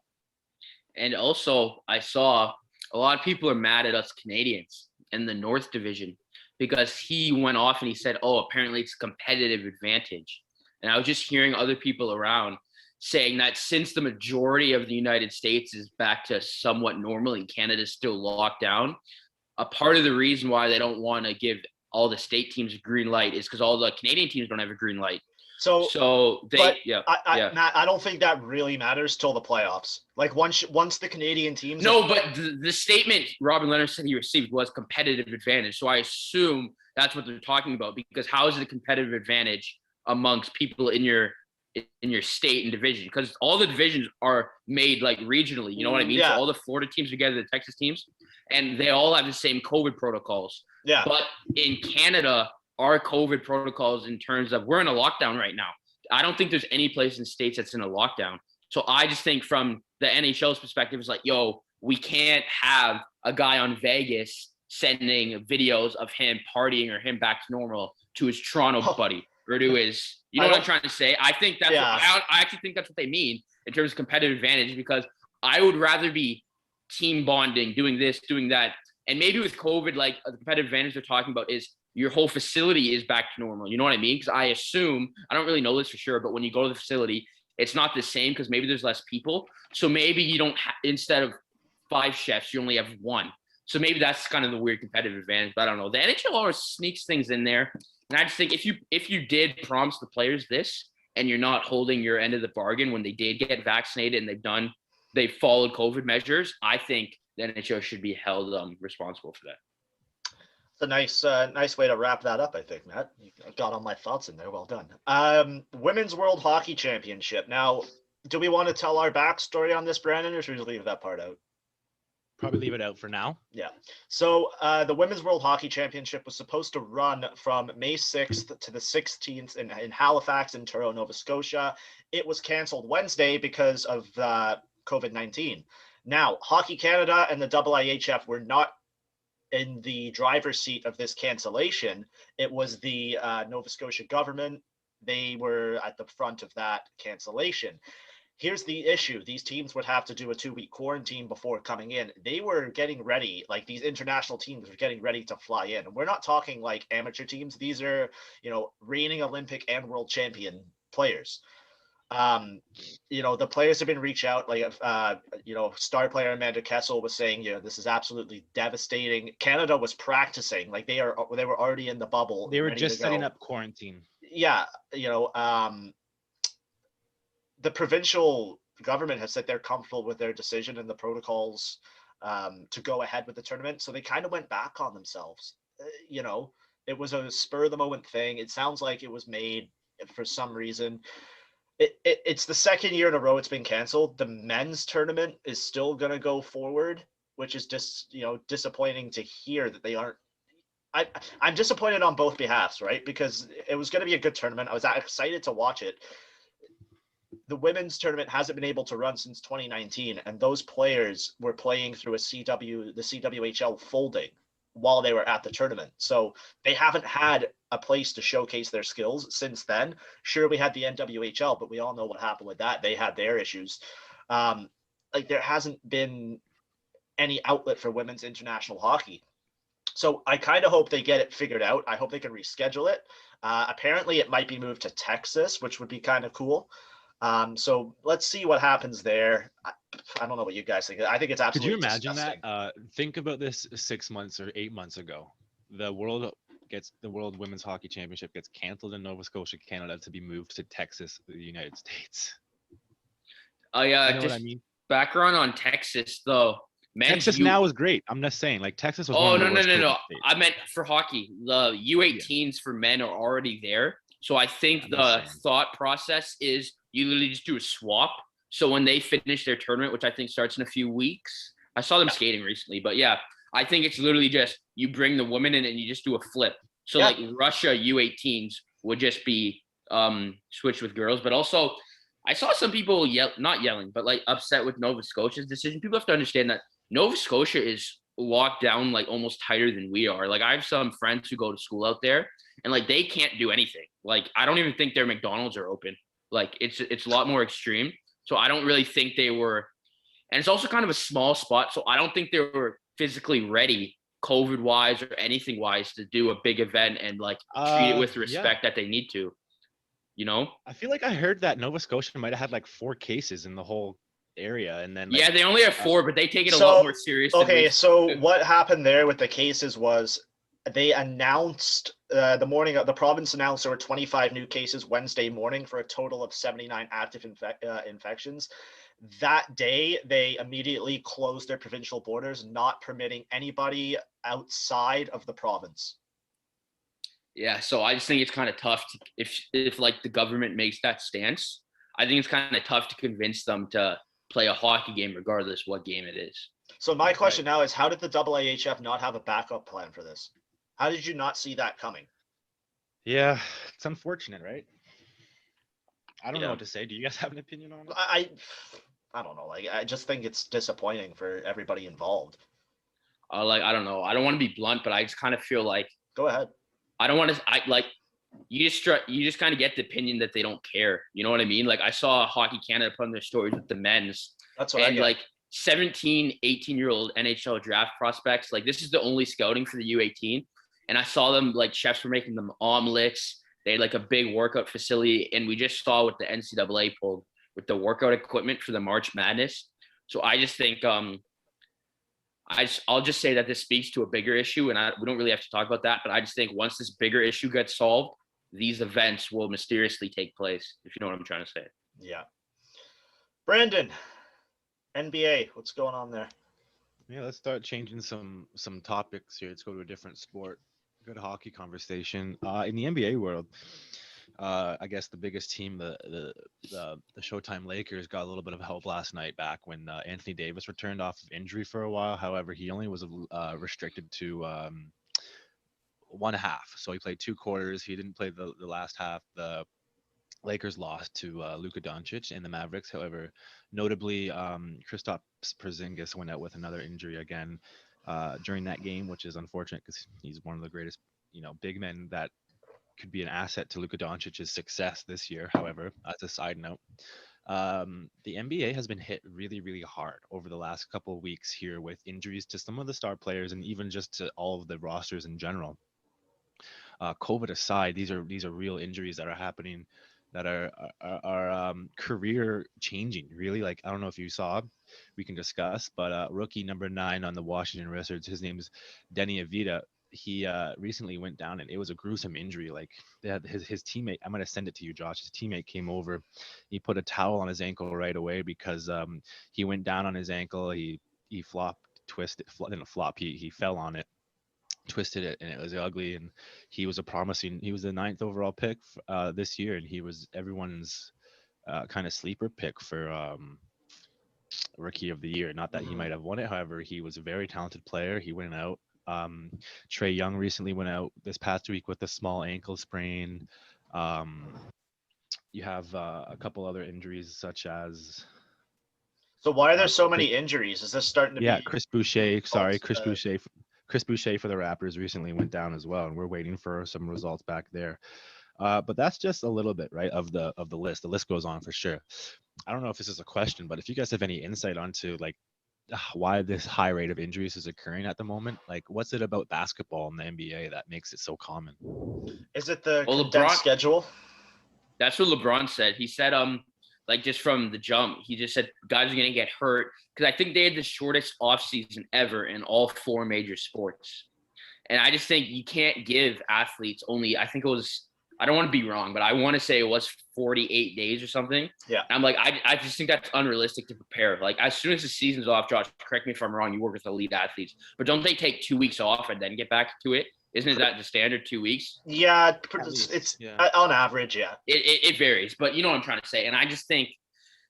Speaker 3: And also, I saw a lot of people are mad at us Canadians in the North Division because he went off and he said, "Oh, apparently it's a competitive advantage." And I was just hearing other people around saying that since the majority of the United States is back to somewhat normal and Canada's still locked down, a part of the reason why they don't want to give all the state teams a green light is because all the Canadian teams don't have a green light. So they,
Speaker 1: Matt, I don't think that really matters till the playoffs. Like once the Canadian teams.
Speaker 3: No, but the statement Robin Leonard said he received was competitive advantage. So I assume that's what they're talking about, because how is it a competitive advantage amongst people in your state and division? Because all the divisions are made like regionally, you know what I mean?
Speaker 1: Yeah.
Speaker 3: So all the Florida teams together, the Texas teams, and they all have the same COVID protocols.
Speaker 1: Yeah.
Speaker 3: But in Canada, our COVID protocols in terms of we're in a lockdown right now. I don't think there's any place in states that's in a lockdown. So I just think from the NHL's perspective, it's like, yo, we can't have a guy on Vegas sending videos of him partying or him back to normal to his Toronto buddy. Or to his, you know what I'm trying to say? I think that's I actually think that's what they mean in terms of competitive advantage, because I would rather be team bonding, doing this, doing that. And maybe with COVID, like the competitive advantage they're talking about is your whole facility is back to normal. You know what I mean? Because I assume, I don't really know this for sure, but when you go to the facility, it's not the same because maybe there's less people. So maybe you don't, instead of 5 chefs, you only have 1. So maybe that's kind of the weird competitive advantage, but I don't know. The NHL always sneaks things in there. And I just think if you did promise the players this and you're not holding your end of the bargain when they did get vaccinated and they've followed COVID measures, I think the NHL should be held responsible for that.
Speaker 1: It's a nice way to wrap that up, I think, Matt. You got all my thoughts in there. Well done. Women's World Hockey Championship. Now, do we want to tell our backstory on this, Brandon, or should we leave that part out?
Speaker 4: Probably leave it out for now.
Speaker 1: Yeah. So the Women's World Hockey Championship was supposed to run from May 6th to the 16th in Halifax and Truro, Nova Scotia. It was canceled Wednesday because of COVID-19. Now, Hockey Canada and the IIHF were not in the driver's seat of this cancellation. It was the Nova Scotia government. They were at the front of that cancellation. Here's the issue. These teams would have to do a 2-week quarantine before coming in. They were getting ready, like these international teams were getting ready to fly in. And we're not talking like amateur teams. These are, reigning Olympic and world champion players. The players have been reached out, like, star player Amanda Kessel was saying, this is absolutely devastating. Canada was practicing, like they were already in the bubble.
Speaker 4: They were just setting up quarantine.
Speaker 1: Yeah. The provincial government has said they're comfortable with their decision and the protocols to go ahead with the tournament. So they kind of went back on themselves. It was a spur of the moment thing. It sounds like it was made for some reason. It's the second year in a row it's been canceled. The men's tournament is still going to go forward, which is just, disappointing to hear that they aren't. I'm disappointed on both behalves, right? Because it was going to be a good tournament. I was excited to watch it. The women's tournament hasn't been able to run since 2019, and those players were playing through the CWHL folding while they were at the tournament. So they haven't had a place to showcase their skills since then. Sure, we had the NWHL, but we all know what happened with that. They had their issues. There hasn't been any outlet for women's international hockey. So I kind of hope they get it figured out. I hope they can reschedule it. Apparently it might be moved to Texas, which would be kind of cool. So let's see what happens there. I don't know what you guys think. I think it's absolutely
Speaker 4: Could you imagine
Speaker 1: disgusting.
Speaker 4: that? Think about this 6 months or 8 months ago. The World Women's Hockey Championship gets canceled in Nova Scotia, Canada, to be moved to Texas, the United States.
Speaker 3: Oh yeah,
Speaker 4: You know
Speaker 3: just
Speaker 4: what I mean?
Speaker 3: background on Texas though.
Speaker 4: Texas now is great. I'm just saying, like Texas was.
Speaker 3: Oh,
Speaker 4: one of the
Speaker 3: no.
Speaker 4: worst COVID states.
Speaker 3: I meant for hockey. The U18s for men are already there. So I think the thought process is you literally just do a swap. So when they finish their tournament, which I think starts in a few weeks, I saw them skating recently, but yeah, I think it's literally just you bring the women in and you just do a flip. So like Russia U18s would just be switched with girls, but also I saw some people not yelling, but like upset with Nova Scotia's decision. People have to understand that Nova Scotia is locked down like almost tighter than we are. Like I have some friends who go to school out there and like they can't do anything. Like I don't even think their McDonald's are open. Like it's a lot more extreme. So I don't really think they were, and it's also kind of a small spot. So I don't think they were physically ready COVID wise or anything wise to do a big event and like treat it with respect that they need to, I
Speaker 4: feel like I heard that Nova Scotia might have had like 4 cases in the whole area, and then
Speaker 3: like, they only have 4, but they take it a lot more serious.
Speaker 1: Okay, so what happened there with the cases was they announced the province announced there were 25 new cases Wednesday morning for a total of 79 active infections. That day, they immediately closed their provincial borders, not permitting anybody outside of the province.
Speaker 3: Yeah, so I just think it's kind of tough if like the government makes that stance. I think it's kind of tough to convince them to play a hockey game regardless what game it is.
Speaker 1: So my question now is, how did the IIHF not have a backup plan for this? How did you not see that coming?
Speaker 4: Yeah, it's unfortunate, right? I don't know what to say. Do you guys have an opinion on it?
Speaker 1: I don't know. Like, I just think it's disappointing for everybody involved.
Speaker 3: I don't know. I don't want to be blunt, but I just kind of feel like.
Speaker 1: Go ahead.
Speaker 3: I don't want to. You just kind of get the opinion that they don't care. You know what I mean? Like I saw Hockey Canada put on their stories with the men's.
Speaker 1: That's what I get.
Speaker 3: Like 17, 18-year-old NHL draft prospects. Like, this is the only scouting for the U18. And I saw them, like, chefs were making them omelets. They had, like, a big workout facility. And we just saw what the NCAA pulled with the workout equipment for the March Madness. So I just think I'll just say that this speaks to a bigger issue, and we don't really have to talk about that, but I just think once this bigger issue gets solved, these events will mysteriously take place, if you know what I'm trying to say.
Speaker 1: Yeah. Brandon, NBA, what's going on there?
Speaker 4: Yeah, let's start changing some topics here. Let's go to a different sport. Good hockey conversation. In the NBA world, I guess the biggest team, the Showtime Lakers, got a little bit of help last night back when Anthony Davis returned off of injury for a while. However, he only was restricted to 1/2. So he played 2 quarters. He didn't play the last half. The Lakers lost to Luka Doncic and the Mavericks. However, notably, Kristaps Porzingis went out with another injury again during that game, which is unfortunate because he's one of the greatest, big men that could be an asset to Luka Doncic's success this year. However, as a side note, the NBA has been hit really, really hard over the last couple of weeks here with injuries to some of the star players and even just to all of the rosters in general. COVID aside, these are real injuries that are happening that are career changing. Really, like, I don't know if you saw, we can discuss, but rookie number 9 on the Washington Wizards, his name is Denny Avdija. He recently went down and it was a gruesome injury. Like, his teammate, I'm going to send it to you, Josh. His teammate came over. He put a towel on his ankle right away because he went down on his ankle. He flopped, twisted, didn't flop. He fell on it, twisted it, and it was ugly. And he was the 9th overall pick this year. And he was everyone's kind of sleeper pick for rookie of the year. Not that he might have won it. However, he was a very talented player. He went out. Trae Young recently went out this past week with a small ankle sprain. You have a couple other injuries such as.
Speaker 1: So why are there so many injuries? Is this starting to be?
Speaker 4: Chris Boucher. Sorry, Chris Boucher. Chris Boucher for the Raptors recently went down as well, and we're waiting for some results back there. But that's just a little bit, right, of the list. The list goes on for sure. I don't know if this is a question, but if you guys have any insight onto, like, why this high rate of injuries is occurring at the moment, like, what's it about basketball in the NBA that makes it so common?
Speaker 1: Is it the condensed schedule?
Speaker 3: That's what LeBron said. He said, like, just from the jump, he just said guys are going to get hurt because I think they had the shortest offseason ever in all 4 major sports. And I just think you can't give athletes only, I think it was, I don't want to be wrong, but I want to say it was 48 days or something.
Speaker 1: Yeah.
Speaker 3: And I'm like, I just think that's unrealistic to prepare. Like, as soon as the season's off, Josh, correct me if I'm wrong, you work with elite athletes, but don't they take 2 weeks off and then get back to it? Isn't that the standard 2 weeks?
Speaker 1: Yeah, it's on average, yeah.
Speaker 3: It varies, but you know what I'm trying to say. And I just think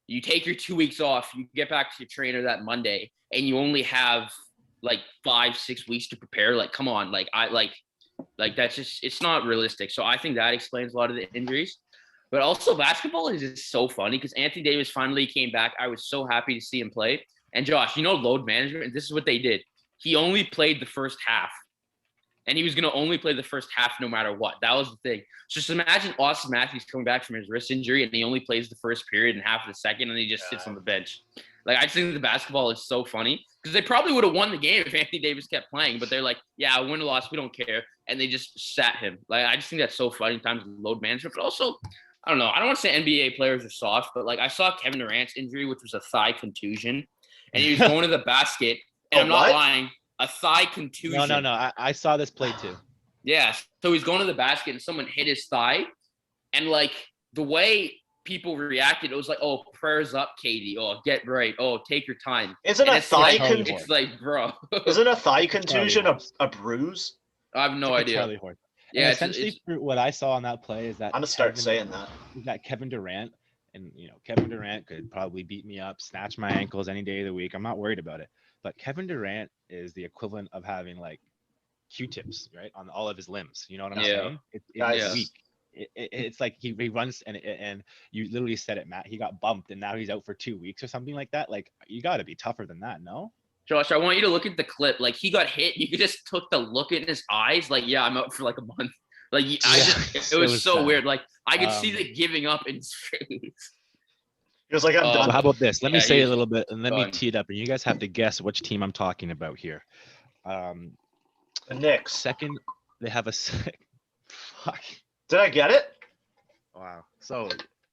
Speaker 3: you take your 2 weeks off, you get back to your trainer that Monday, and you only have like 5-6 weeks to prepare. Like, come on, like that's just, it's not realistic. So I think that explains a lot of the injuries. But also basketball is just so funny because Anthony Davis finally came back. I was so happy to see him play. And Josh, load management, and this is what they did. He only played the first half. And he was going to only play the first half no matter what. That was the thing. So just imagine Austin Matthews coming back from his wrist injury and he only plays the first period and half of the second and he just sits on the bench. Like, I just think the basketball is so funny because they probably would have won the game if Anthony Davis kept playing, but they're like, yeah, win or loss, we don't care. And they just sat him. Like, I just think that's so funny in times of load management. But also, I don't know. I don't want to say NBA players are soft, but like, I saw Kevin Durant's injury, which was a thigh contusion, and he was going to the basket. And I'm not lying. A thigh contusion.
Speaker 4: No. I saw this play too.
Speaker 3: Yeah. So he's going to the basket and someone hit his thigh. And like the way people reacted, it was like, oh, prayers up, Katie. Oh, get right. Oh, take your time.
Speaker 1: Isn't a thigh contusion?
Speaker 3: It's like, bro.
Speaker 1: Isn't a thigh contusion a bruise?
Speaker 3: I have no idea.
Speaker 4: Yeah, essentially what I saw on that play is that
Speaker 1: I'm gonna start saying that.
Speaker 4: That Kevin Durant, and Kevin Durant could probably beat me up, snatch my ankles any day of the week. I'm not worried about it. But Kevin Durant is the equivalent of having like Q-tips, right, on all of his limbs. You know what I'm saying? It's weak. It's like he runs and you literally said it, Matt. He got bumped and now he's out for 2 weeks or something like that. Like, you got to be tougher than that, no?
Speaker 3: Josh, I want you to look at the clip. Like, he got hit. You just took the look in his eyes. Like, yeah, I'm out for like a month. Like, it was so weird. Like, I could see the giving up in his face.
Speaker 1: He was like, I'm
Speaker 4: So
Speaker 1: done.
Speaker 4: how about this? Let me
Speaker 3: Yeah,
Speaker 4: say
Speaker 3: he
Speaker 4: a
Speaker 3: was
Speaker 4: little bit, and let me
Speaker 3: done.
Speaker 4: tee it up, and you guys have to guess which team I'm talking about here.
Speaker 1: The Knicks.
Speaker 4: Second, they have a fuck.
Speaker 1: Did I get it?
Speaker 4: Wow. So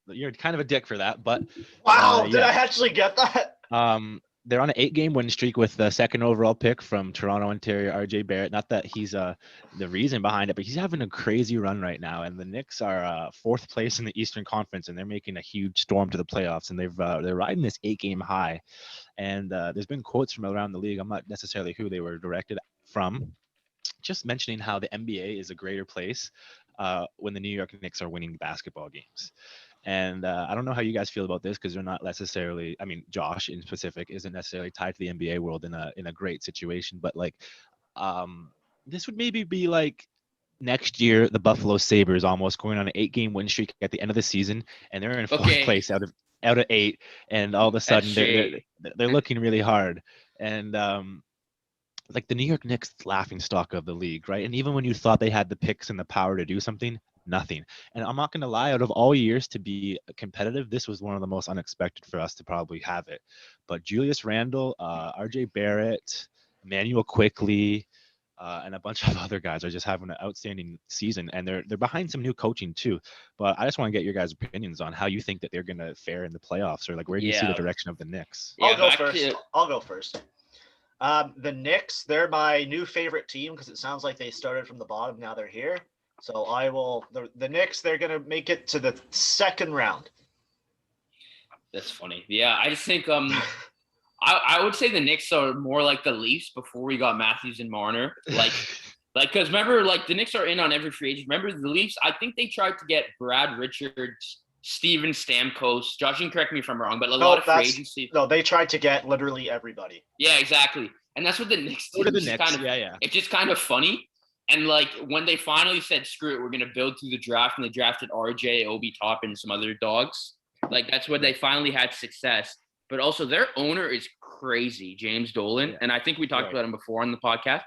Speaker 4: you're kind of a dick for that, but
Speaker 1: Wow, did
Speaker 4: yeah.
Speaker 1: I actually get that?
Speaker 4: They're on an 8-game win streak with the second overall pick from Toronto, Ontario, RJ Barrett. Not that he's the reason behind it, but he's having a crazy run right now. And the Knicks are 4th place in the Eastern Conference, and they're making a huge storm to the playoffs. And they're riding this 8-game high. And there's been quotes from around the league. I'm not necessarily who they were directed from, just mentioning how the NBA is a greater place when the New York Knicks are winning basketball games. And I don't know how you guys feel about this because they're not necessarily. I mean, Josh in specific isn't necessarily tied to the NBA world in a great situation, but like, this would maybe be like next year the Buffalo Sabres almost going on an 8-game win streak at the end of the season, and they're in 4th
Speaker 3: Okay.
Speaker 4: place out of 8, and all of a sudden
Speaker 3: shade.
Speaker 4: they're looking really hard, and like the New York Knicks laughing stock of the league, right? And even when you thought they had the picks and the power to do something, nothing. And I'm not going to lie, out of all years to be competitive, this was one of the most unexpected for us to probably have it. But Julius Randle, RJ Barrett, Emmanuel Quickly, and a bunch of other guys are just having an outstanding season, and they're behind some new coaching too. But I just want to get your guys' opinions on how you think that they're going to fare in the playoffs, or like where do you see the direction of the Knicks?
Speaker 1: I'll go
Speaker 3: back
Speaker 1: first.
Speaker 3: to-
Speaker 1: I'll go first. The Knicks, they're my new favorite team because it sounds like they started from the bottom. Now they're here. So I will. The Knicks, they're going to make it to the second round.
Speaker 3: That's funny. Yeah, I just think I would say the Knicks are more like the Leafs before we got Matthews and Marner. Like because remember, like the Knicks are in on every free agent. Remember the Leafs? I think they tried to get Brad Richards, Steven Stamkos. Josh, you can correct me if I'm wrong, but a lot of free agency.
Speaker 1: No, they tried to get literally everybody.
Speaker 3: Yeah, exactly. And that's what the Knicks did.
Speaker 4: Go to the Knicks. Yeah.
Speaker 3: It's just kind of funny. And like when they finally said, screw it, we're going to build through the draft, and they drafted RJ, Obi Toppin, and some other dogs. Like that's when they finally had success. But also their owner is crazy, James Dolan. Yeah. And I think we talked about him before on the podcast.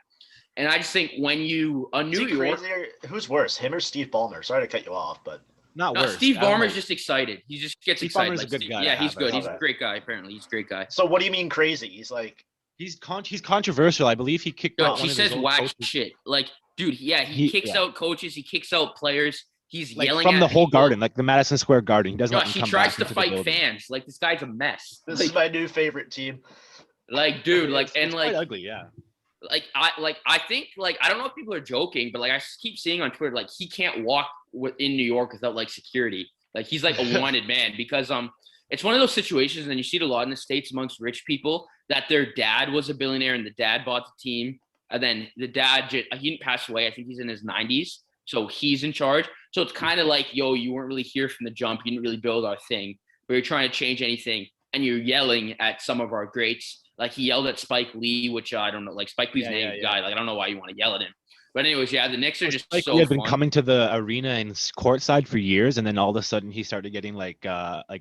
Speaker 3: And I just think when New York.
Speaker 1: Who's worse, him or Steve Ballmer? Sorry to cut you off, but.
Speaker 3: No,
Speaker 4: worse.
Speaker 3: Steve Ballmer's just excited. He just gets excited.
Speaker 4: Ballmer's a good guy.
Speaker 3: Yeah, he's good. He's a great guy, apparently. He's a great guy.
Speaker 1: So what do you mean crazy? He's like.
Speaker 4: He's controversial. I believe he kicked out.
Speaker 3: He says whack shit. Like, dude, he kicks out coaches. He kicks out players. He's like yelling
Speaker 4: from the whole
Speaker 3: people.
Speaker 4: garden, like the Madison Square Garden. He doesn't.
Speaker 3: Josh, he tries to fight fans. Like this guy's a mess.
Speaker 1: This is my new favorite team.
Speaker 3: Like, dude, like, and like,
Speaker 4: quite ugly, yeah.
Speaker 3: I think I don't know if people are joking, but like I keep seeing on Twitter, like he can't walk in New York without like security. Like he's like a wanted man because it's one of those situations, and you see it a lot in the States amongst rich people that their dad was a billionaire and the dad bought the team, and then the dad he didn't pass away. I think he's in his 90s, so he's in charge. So it's kind of like, yo, you weren't really here from the jump. You didn't really build our thing, but you're trying to change anything, and you're yelling at some of our greats. Like he yelled at Spike Lee, which I don't know. Like Spike Lee's guy. Like I don't know why you want to yell at him. But anyways, yeah, the Knicks are just
Speaker 4: Spike
Speaker 3: so
Speaker 4: Lee had been
Speaker 3: fun.
Speaker 4: coming to the arena and courtside for years, and then all of a sudden he started getting like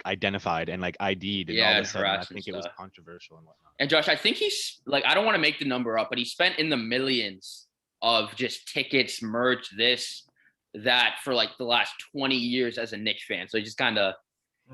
Speaker 4: identified and like ID'd, and all of a sudden I think it was controversial and whatnot.
Speaker 3: And Josh, I think he's like, I don't want to make the number up, but he spent in the millions of just tickets, merch, this, that for like the last 20 years as a Knicks fan. So it just kind of,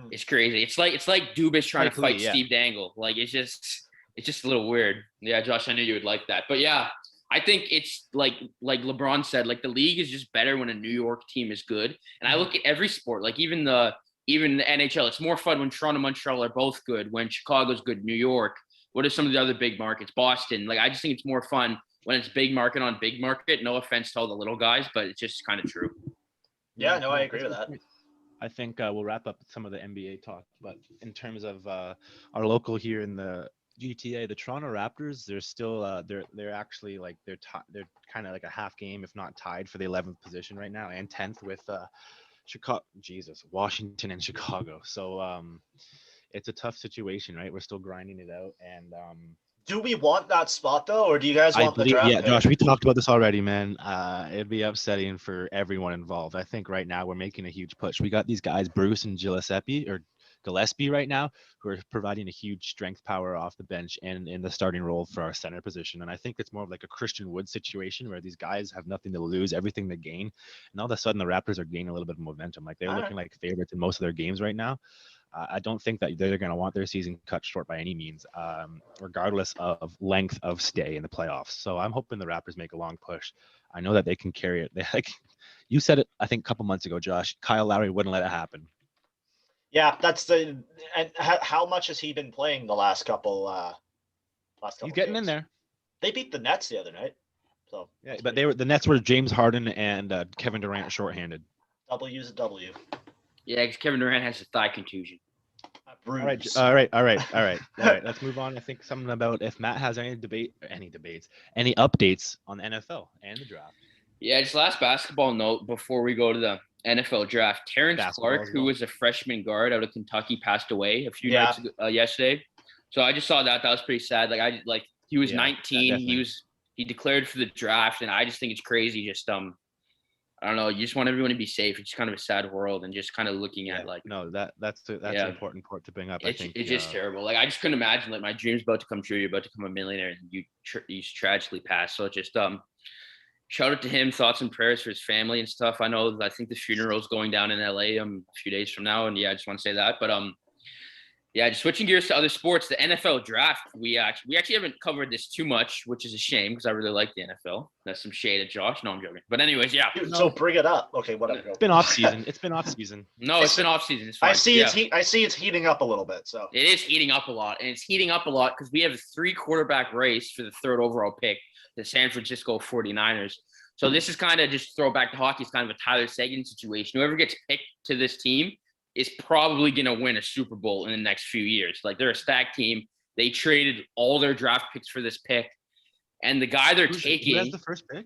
Speaker 3: it's crazy. It's like Dubas trying to fight Steve Dangle. Like it's just a little weird. Yeah, Josh, I knew you would like that. But yeah, I think it's like LeBron said, like the league is just better when a New York team is good. And I look at every sport, like even the NHL, it's more fun when Toronto and Montreal are both good, when Chicago's good, New York. What are some of the other big markets? Boston. Like I just think it's more fun when it's big market on big market. No offense to all the little guys, but it's just kind of true.
Speaker 1: Yeah, no, I agree with that.
Speaker 4: I think we'll wrap up some of the NBA talk, but in terms of our local here in the GTA, the Toronto Raptors, they're still they're actually like they're kind of like a half game, if not tied for the 11th position right now, and 10th with Washington and Chicago. So it's a tough situation, right? We're still grinding it out, and
Speaker 1: do we want that spot though, or do you guys want the draft?
Speaker 4: Yeah, Josh, we talked about this already, man. It'd be upsetting for everyone involved. I think right now we're making a huge push. We got these guys, Bruce and Giuseppe, or Gillespie right now, who are providing a huge strength power off the bench and in the starting role for our center position. And I think it's more of like a Christian Wood situation where these guys have nothing to lose, everything to gain. And all of a sudden, the Raptors are gaining a little bit of momentum. Like they're
Speaker 1: All
Speaker 4: looking like favorites in most of their games right now. I don't think that they're going to want their season cut short by any means, regardless of length of stay in the playoffs. So I'm hoping the Raptors make a long push. I know that they can carry it. They like you said it, I think a couple months ago, Josh. Kyle Lowry wouldn't let it happen.
Speaker 1: Yeah, and how much has he been playing the last couple
Speaker 4: He's getting
Speaker 1: games?
Speaker 4: in there.
Speaker 1: They beat the Nets the other night. So
Speaker 4: yeah, but the Nets were James Harden and Kevin Durant shorthanded.
Speaker 1: W's a W.
Speaker 3: Yeah, because Kevin Durant has a thigh contusion.
Speaker 4: All right. Let's move on. I think something about if Matt has any updates on the NFL and the draft.
Speaker 3: Yeah, just last basketball note before we go to the NFL draft. Terrence
Speaker 4: Basketball
Speaker 3: Clark,
Speaker 4: as
Speaker 3: who
Speaker 4: well.
Speaker 3: was a freshman guard out of Kentucky, passed away a few nights ago, yesterday. So I just saw that. That was pretty sad. He was 19. He declared for the draft, and I just think it's crazy. Just I don't know. You just want everyone to be safe. It's kind of a sad world, and just kind of looking at
Speaker 4: that's an important part to bring up.
Speaker 3: It's just terrible. Like I just couldn't imagine like my dream's about to come true. You're about to become a millionaire, and you tragically pass. So just shout out to him. Thoughts and prayers for his family and stuff. I think the funeral's going down in LA a few days from now, and yeah, I just want to say that. But yeah, just switching gears to other sports, the NFL draft. We actually haven't covered this too much, which is a shame because I really like the NFL. That's some shade at Josh. No, I'm joking. But anyways, yeah.
Speaker 1: So bring it up. Okay, whatever.
Speaker 4: It's been off season.
Speaker 3: No, it's been off season. It's fine.
Speaker 1: I see it's heating up a little bit. So
Speaker 3: it is heating up a lot, and it's heating up a lot because we have a 3 quarterback race for the 3rd overall pick, the San Francisco 49ers. So this is kind of just throwback to hockey. It's kind of a Tyler Seguin situation. Whoever gets picked to this team is probably going to win a Super Bowl in the next few years. Like they're a stacked team. They traded all their draft picks for this pick. And the guy they're taking.
Speaker 4: Who has the first pick?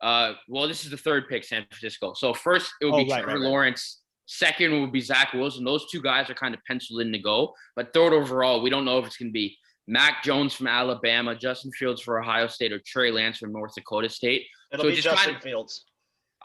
Speaker 3: Well, this is the 3rd pick, San Francisco. So first it would be Trevor Lawrence. Second would be Zach Wilson. Those 2 guys are kind of penciled in to go. But 3rd overall, we don't know if it's going to be Mac Jones from Alabama, Justin Fields for Ohio State, or Trey Lance from North Dakota State.
Speaker 1: It'll be Justin Fields.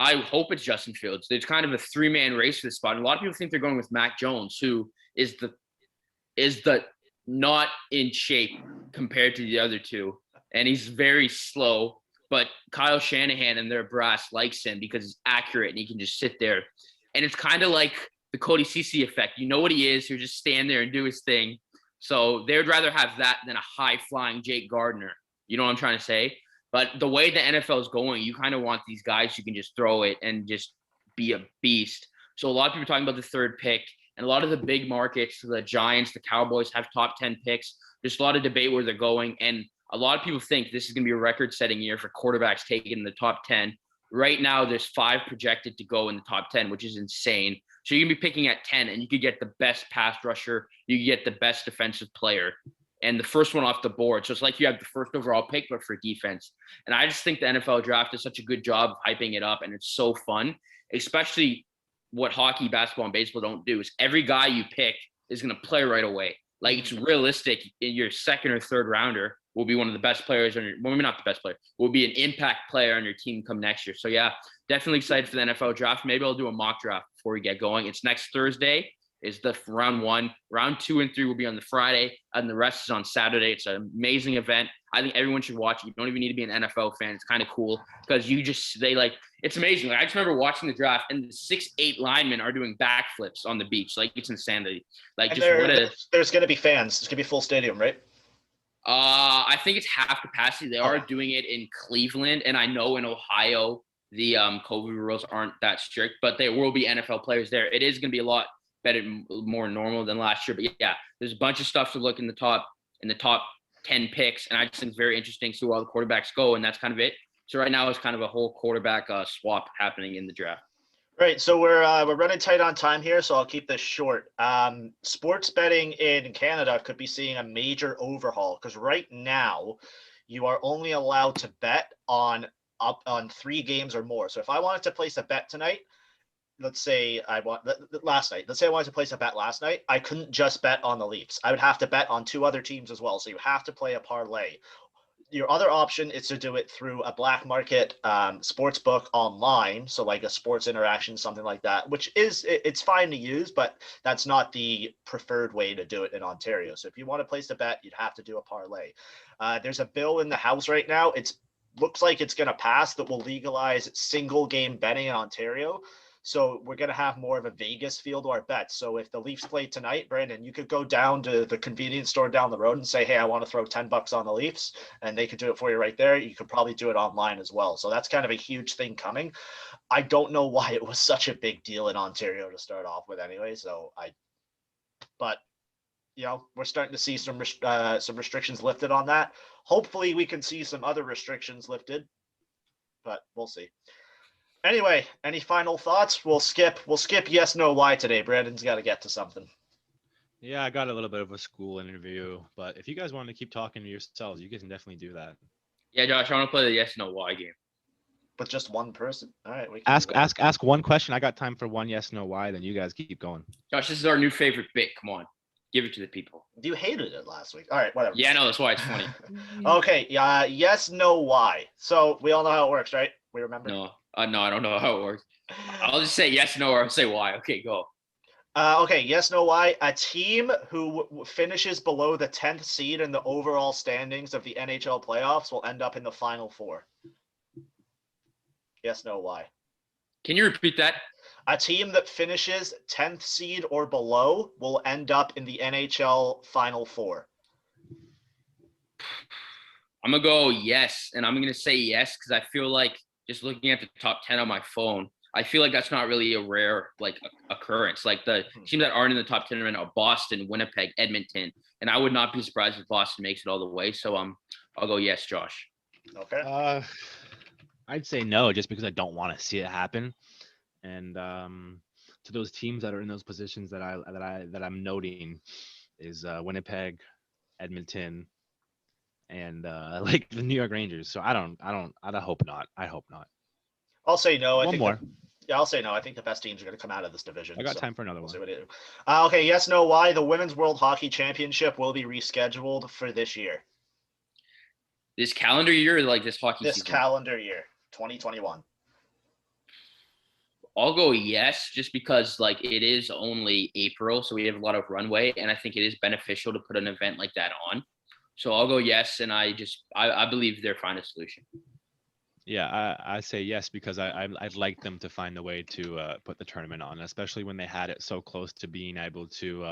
Speaker 3: I hope it's Justin Fields. It's kind of a 3-man race for this spot. And a lot of people think they're going with Mac Jones, who is the not in shape compared to the other 2. And he's very slow. But Kyle Shanahan and their brass likes him because he's accurate and he can just sit there. And it's kind of like the Cody Cece effect. You know what he is. He'll just stand there and do his thing. So they would rather have that than a high-flying Jake Gardner. You know what I'm trying to say? But the way the NFL is going, you kind of want these guys who can just throw it and just be a beast. So a lot of people are talking about the 3rd pick, and a lot of the big markets, the Giants, the Cowboys have top 10 picks. There's a lot of debate where they're going, and a lot of people think this is going to be a record-setting year for quarterbacks taken in the top 10. Right now, there's 5 projected to go in the top 10, which is insane. So you can be picking at 10, and you could get the best pass rusher. You could get the best defensive player. And the first one off the board. So it's like you have the 1st overall pick, but for defense. And I just think the NFL draft is such a good job of hyping it up, and it's so fun, especially what hockey, basketball, and baseball don't do is every guy you pick is going to play right away. Like it's realistic. In your 2nd or 3rd rounder will be one of the best players on your, well, maybe not the best player, will be an impact player on your team come next year. So yeah, definitely excited for the NFL draft. Maybe I'll do a mock draft before we get going. It's next Thursday. Is the round 1. Round 2 and 3 will be on the Friday, and the rest is on Saturday. It's an amazing event. I think everyone should watch it. You don't even need to be an NFL fan. It's kind of cool because it's amazing. Like I just remember watching the draft, and the 6'8" linemen are doing backflips on the beach. Like it's insanity. Like
Speaker 1: there's going to be fans. It's going to be full stadium, right?
Speaker 3: I think it's half capacity. They are doing it in Cleveland, and I know in Ohio the COVID rules aren't that strict, but there will be NFL players there. It is going to be a lot better, more normal than last year. But yeah, there's a bunch of stuff to look in the top 10 picks, and I just think it's very interesting to see where all the quarterbacks go, and that's kind of it. So right now it's kind of a whole quarterback swap happening in the draft.
Speaker 1: Right, so we're running tight on time here, so I'll keep this short. Sports betting in Canada could be seeing a major overhaul because right now you are only allowed to bet on 3 games or more. So if I wanted to place a bet tonight, let's say I wanted to place a bet last night, I couldn't just bet on the Leafs. I would have to bet on 2 other teams as well. So you have to play a parlay. your other option is to do it through a black market sports book online. So like a Sports Interaction, something like that, which it's fine to use, but that's not the preferred way to do it in Ontario. So if you want to place a bet, you'd have to do a parlay. There's a bill in the House right now. It looks like it's going to pass that will legalize single game betting in Ontario. So we're going to have more of a Vegas feel to our bets. So if the Leafs play tonight, Brandon, you could go down to the convenience store down the road and say, hey, I want to throw $10 on the Leafs, and they could do it for you right there. You could probably do it online as well. So that's kind of a huge thing coming. I don't know why it was such a big deal in Ontario to start off with anyway. But you know, we're starting to see some restrictions lifted on that. Hopefully we can see some other restrictions lifted, but we'll see. Anyway, any final thoughts? We'll skip yes, no, why today. Brandon's got to get to something.
Speaker 4: Yeah, I got a little bit of a school interview, but if you guys want to keep talking to yourselves, you guys can definitely do that.
Speaker 3: Yeah, Josh, I want to play the yes, no, why game.
Speaker 1: With just one person? All right. We can
Speaker 4: ask one question. I got time for one yes, no, why. Then you guys keep going.
Speaker 3: Josh, this is our new favorite bit. Come on. Give it to the people.
Speaker 1: You hated it last week. All right, whatever.
Speaker 3: Yeah, no, that's why it's funny.
Speaker 1: Okay, yes, no, why. So we all know how it works, right? We remember?
Speaker 3: No, I don't know how it works. I'll just say yes, no, or I'll say why. Okay, go.
Speaker 1: Okay, yes, no, why. A team who finishes below the 10th seed in the overall standings of the NHL playoffs will end up in the Final Four. Yes, no, why.
Speaker 3: Can you repeat that?
Speaker 1: A team that finishes 10th seed or below will end up in the NHL Final Four.
Speaker 3: I'm going to go yes, and I'm going to say yes because I feel like just looking at the top 10 on my phone, I feel like that's not really a rare occurrence. Like the teams that aren't in the top 10 right now, Boston, Winnipeg, Edmonton, and I would not be surprised if Boston makes it all the way. So I'll go yes, Josh.
Speaker 1: Okay.
Speaker 4: I'd say no, just because I don't want to see it happen. And to those teams that are in those positions that I'm noting is Winnipeg, Edmonton, and like the New York Rangers. So I hope not. I hope not.
Speaker 1: I'll say no.
Speaker 4: One more.
Speaker 1: I'll say no. I think the best teams are going to come out of this division.
Speaker 4: I got time for another one.
Speaker 1: See what they do. Okay, yes, no, why. The Women's World Hockey Championship will be rescheduled for this year.
Speaker 3: This calendar year or like this hockey season?
Speaker 1: This calendar year, 2021.
Speaker 3: I'll go yes, just because like it is only April, so we have a lot of runway, and I think it is beneficial to put an event like that on. So I'll go yes, and I believe they'll find a solution.
Speaker 4: Yeah, I say yes because I'd like them to find a way to put the tournament on, especially when they had it so close to being able to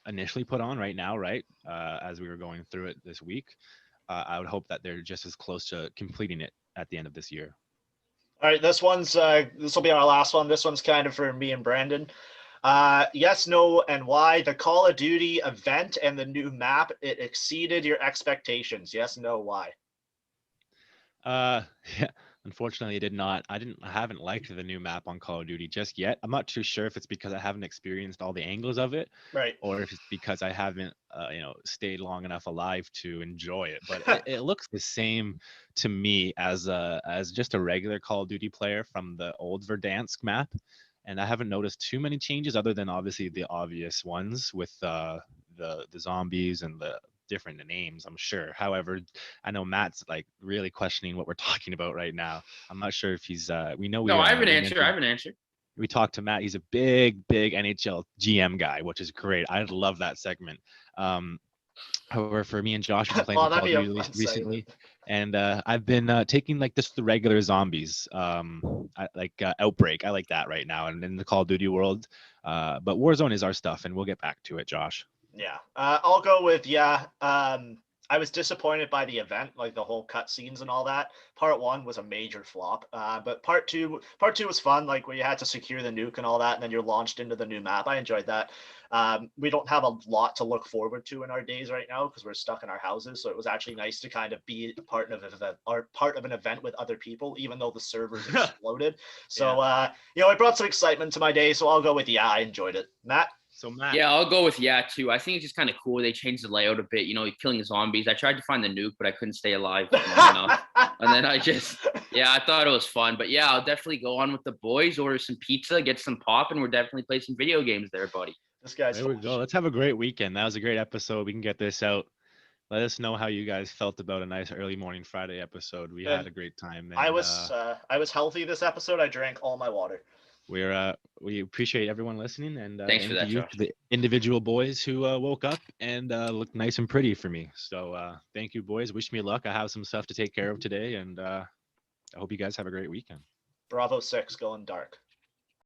Speaker 4: initially put on right now, right? As we were going through it this week, I would hope that they're just as close to completing it at the end of this year.
Speaker 1: All right, this will be our last one. This one's kind of for me and Brandon. Yes, no, and why. The Call of Duty event and the new map, it exceeded your expectations. Yes, no, why.
Speaker 4: Yeah, unfortunately, it did not. I haven't liked the new map on Call of Duty just yet. I'm not too sure if it's because I haven't experienced all the angles of it,
Speaker 1: right,
Speaker 4: or if it's because I haven't, stayed long enough alive to enjoy it. But it looks the same to me as just a regular Call of Duty player from the old Verdansk map, and I haven't noticed too many changes other than obviously the obvious ones with the zombies and the different names, I'm sure. However, I know Matt's like really questioning what we're talking about right now. I'm not sure if he's we know
Speaker 3: I have an answer.
Speaker 4: We talked to Matt. He's a big NHL GM guy, which is great. I love that segment. However, for me and Josh, we've been playing Call of Duty recently, and I've been taking like just the regular zombies, Outbreak. I like that right now, and in the Call of Duty world. But Warzone is our stuff, and we'll get back to it, Josh.
Speaker 1: Yeah, I'll go with yeah. I was disappointed by the event, like the whole cutscenes and all that. Part 1 was a major flop, but part two was fun, like where you had to secure the nuke and all that, and then you're launched into the new map. I enjoyed that. We don't have a lot to look forward to in our days right now because we're stuck in our houses, so it was actually nice to kind of be part of an event with other people, even though the servers exploded. So it brought some excitement to my day. So I'll go with yeah, I enjoyed it. Matt.
Speaker 4: So Matt.
Speaker 3: Yeah, I'll go with yeah too. I think it's just kind of cool. They changed the layout a bit. Killing zombies. I tried to find the nuke, but I couldn't stay alive long enough. And then I thought it was fun. But yeah, I'll definitely go on with the boys, order some pizza, get some pop, and we're definitely play some video games there, buddy.
Speaker 1: This guy's.
Speaker 4: There we go. Let's have a great weekend. That was a great episode. We can get this out let us know how you guys felt about a nice early morning Friday episode. We
Speaker 1: Yeah.
Speaker 4: had a great time,
Speaker 1: I
Speaker 4: and
Speaker 1: was healthy this episode. I drank all my water.
Speaker 4: we appreciate everyone listening, and
Speaker 3: Thanks for
Speaker 4: thank
Speaker 3: that,
Speaker 4: you
Speaker 3: Josh.
Speaker 4: to the individual boys who woke up and looked nice and pretty for me. So thank you, boys. Wish me luck. I have some stuff to take care of today, and I hope you guys have a great weekend.
Speaker 1: Bravo 6 going dark.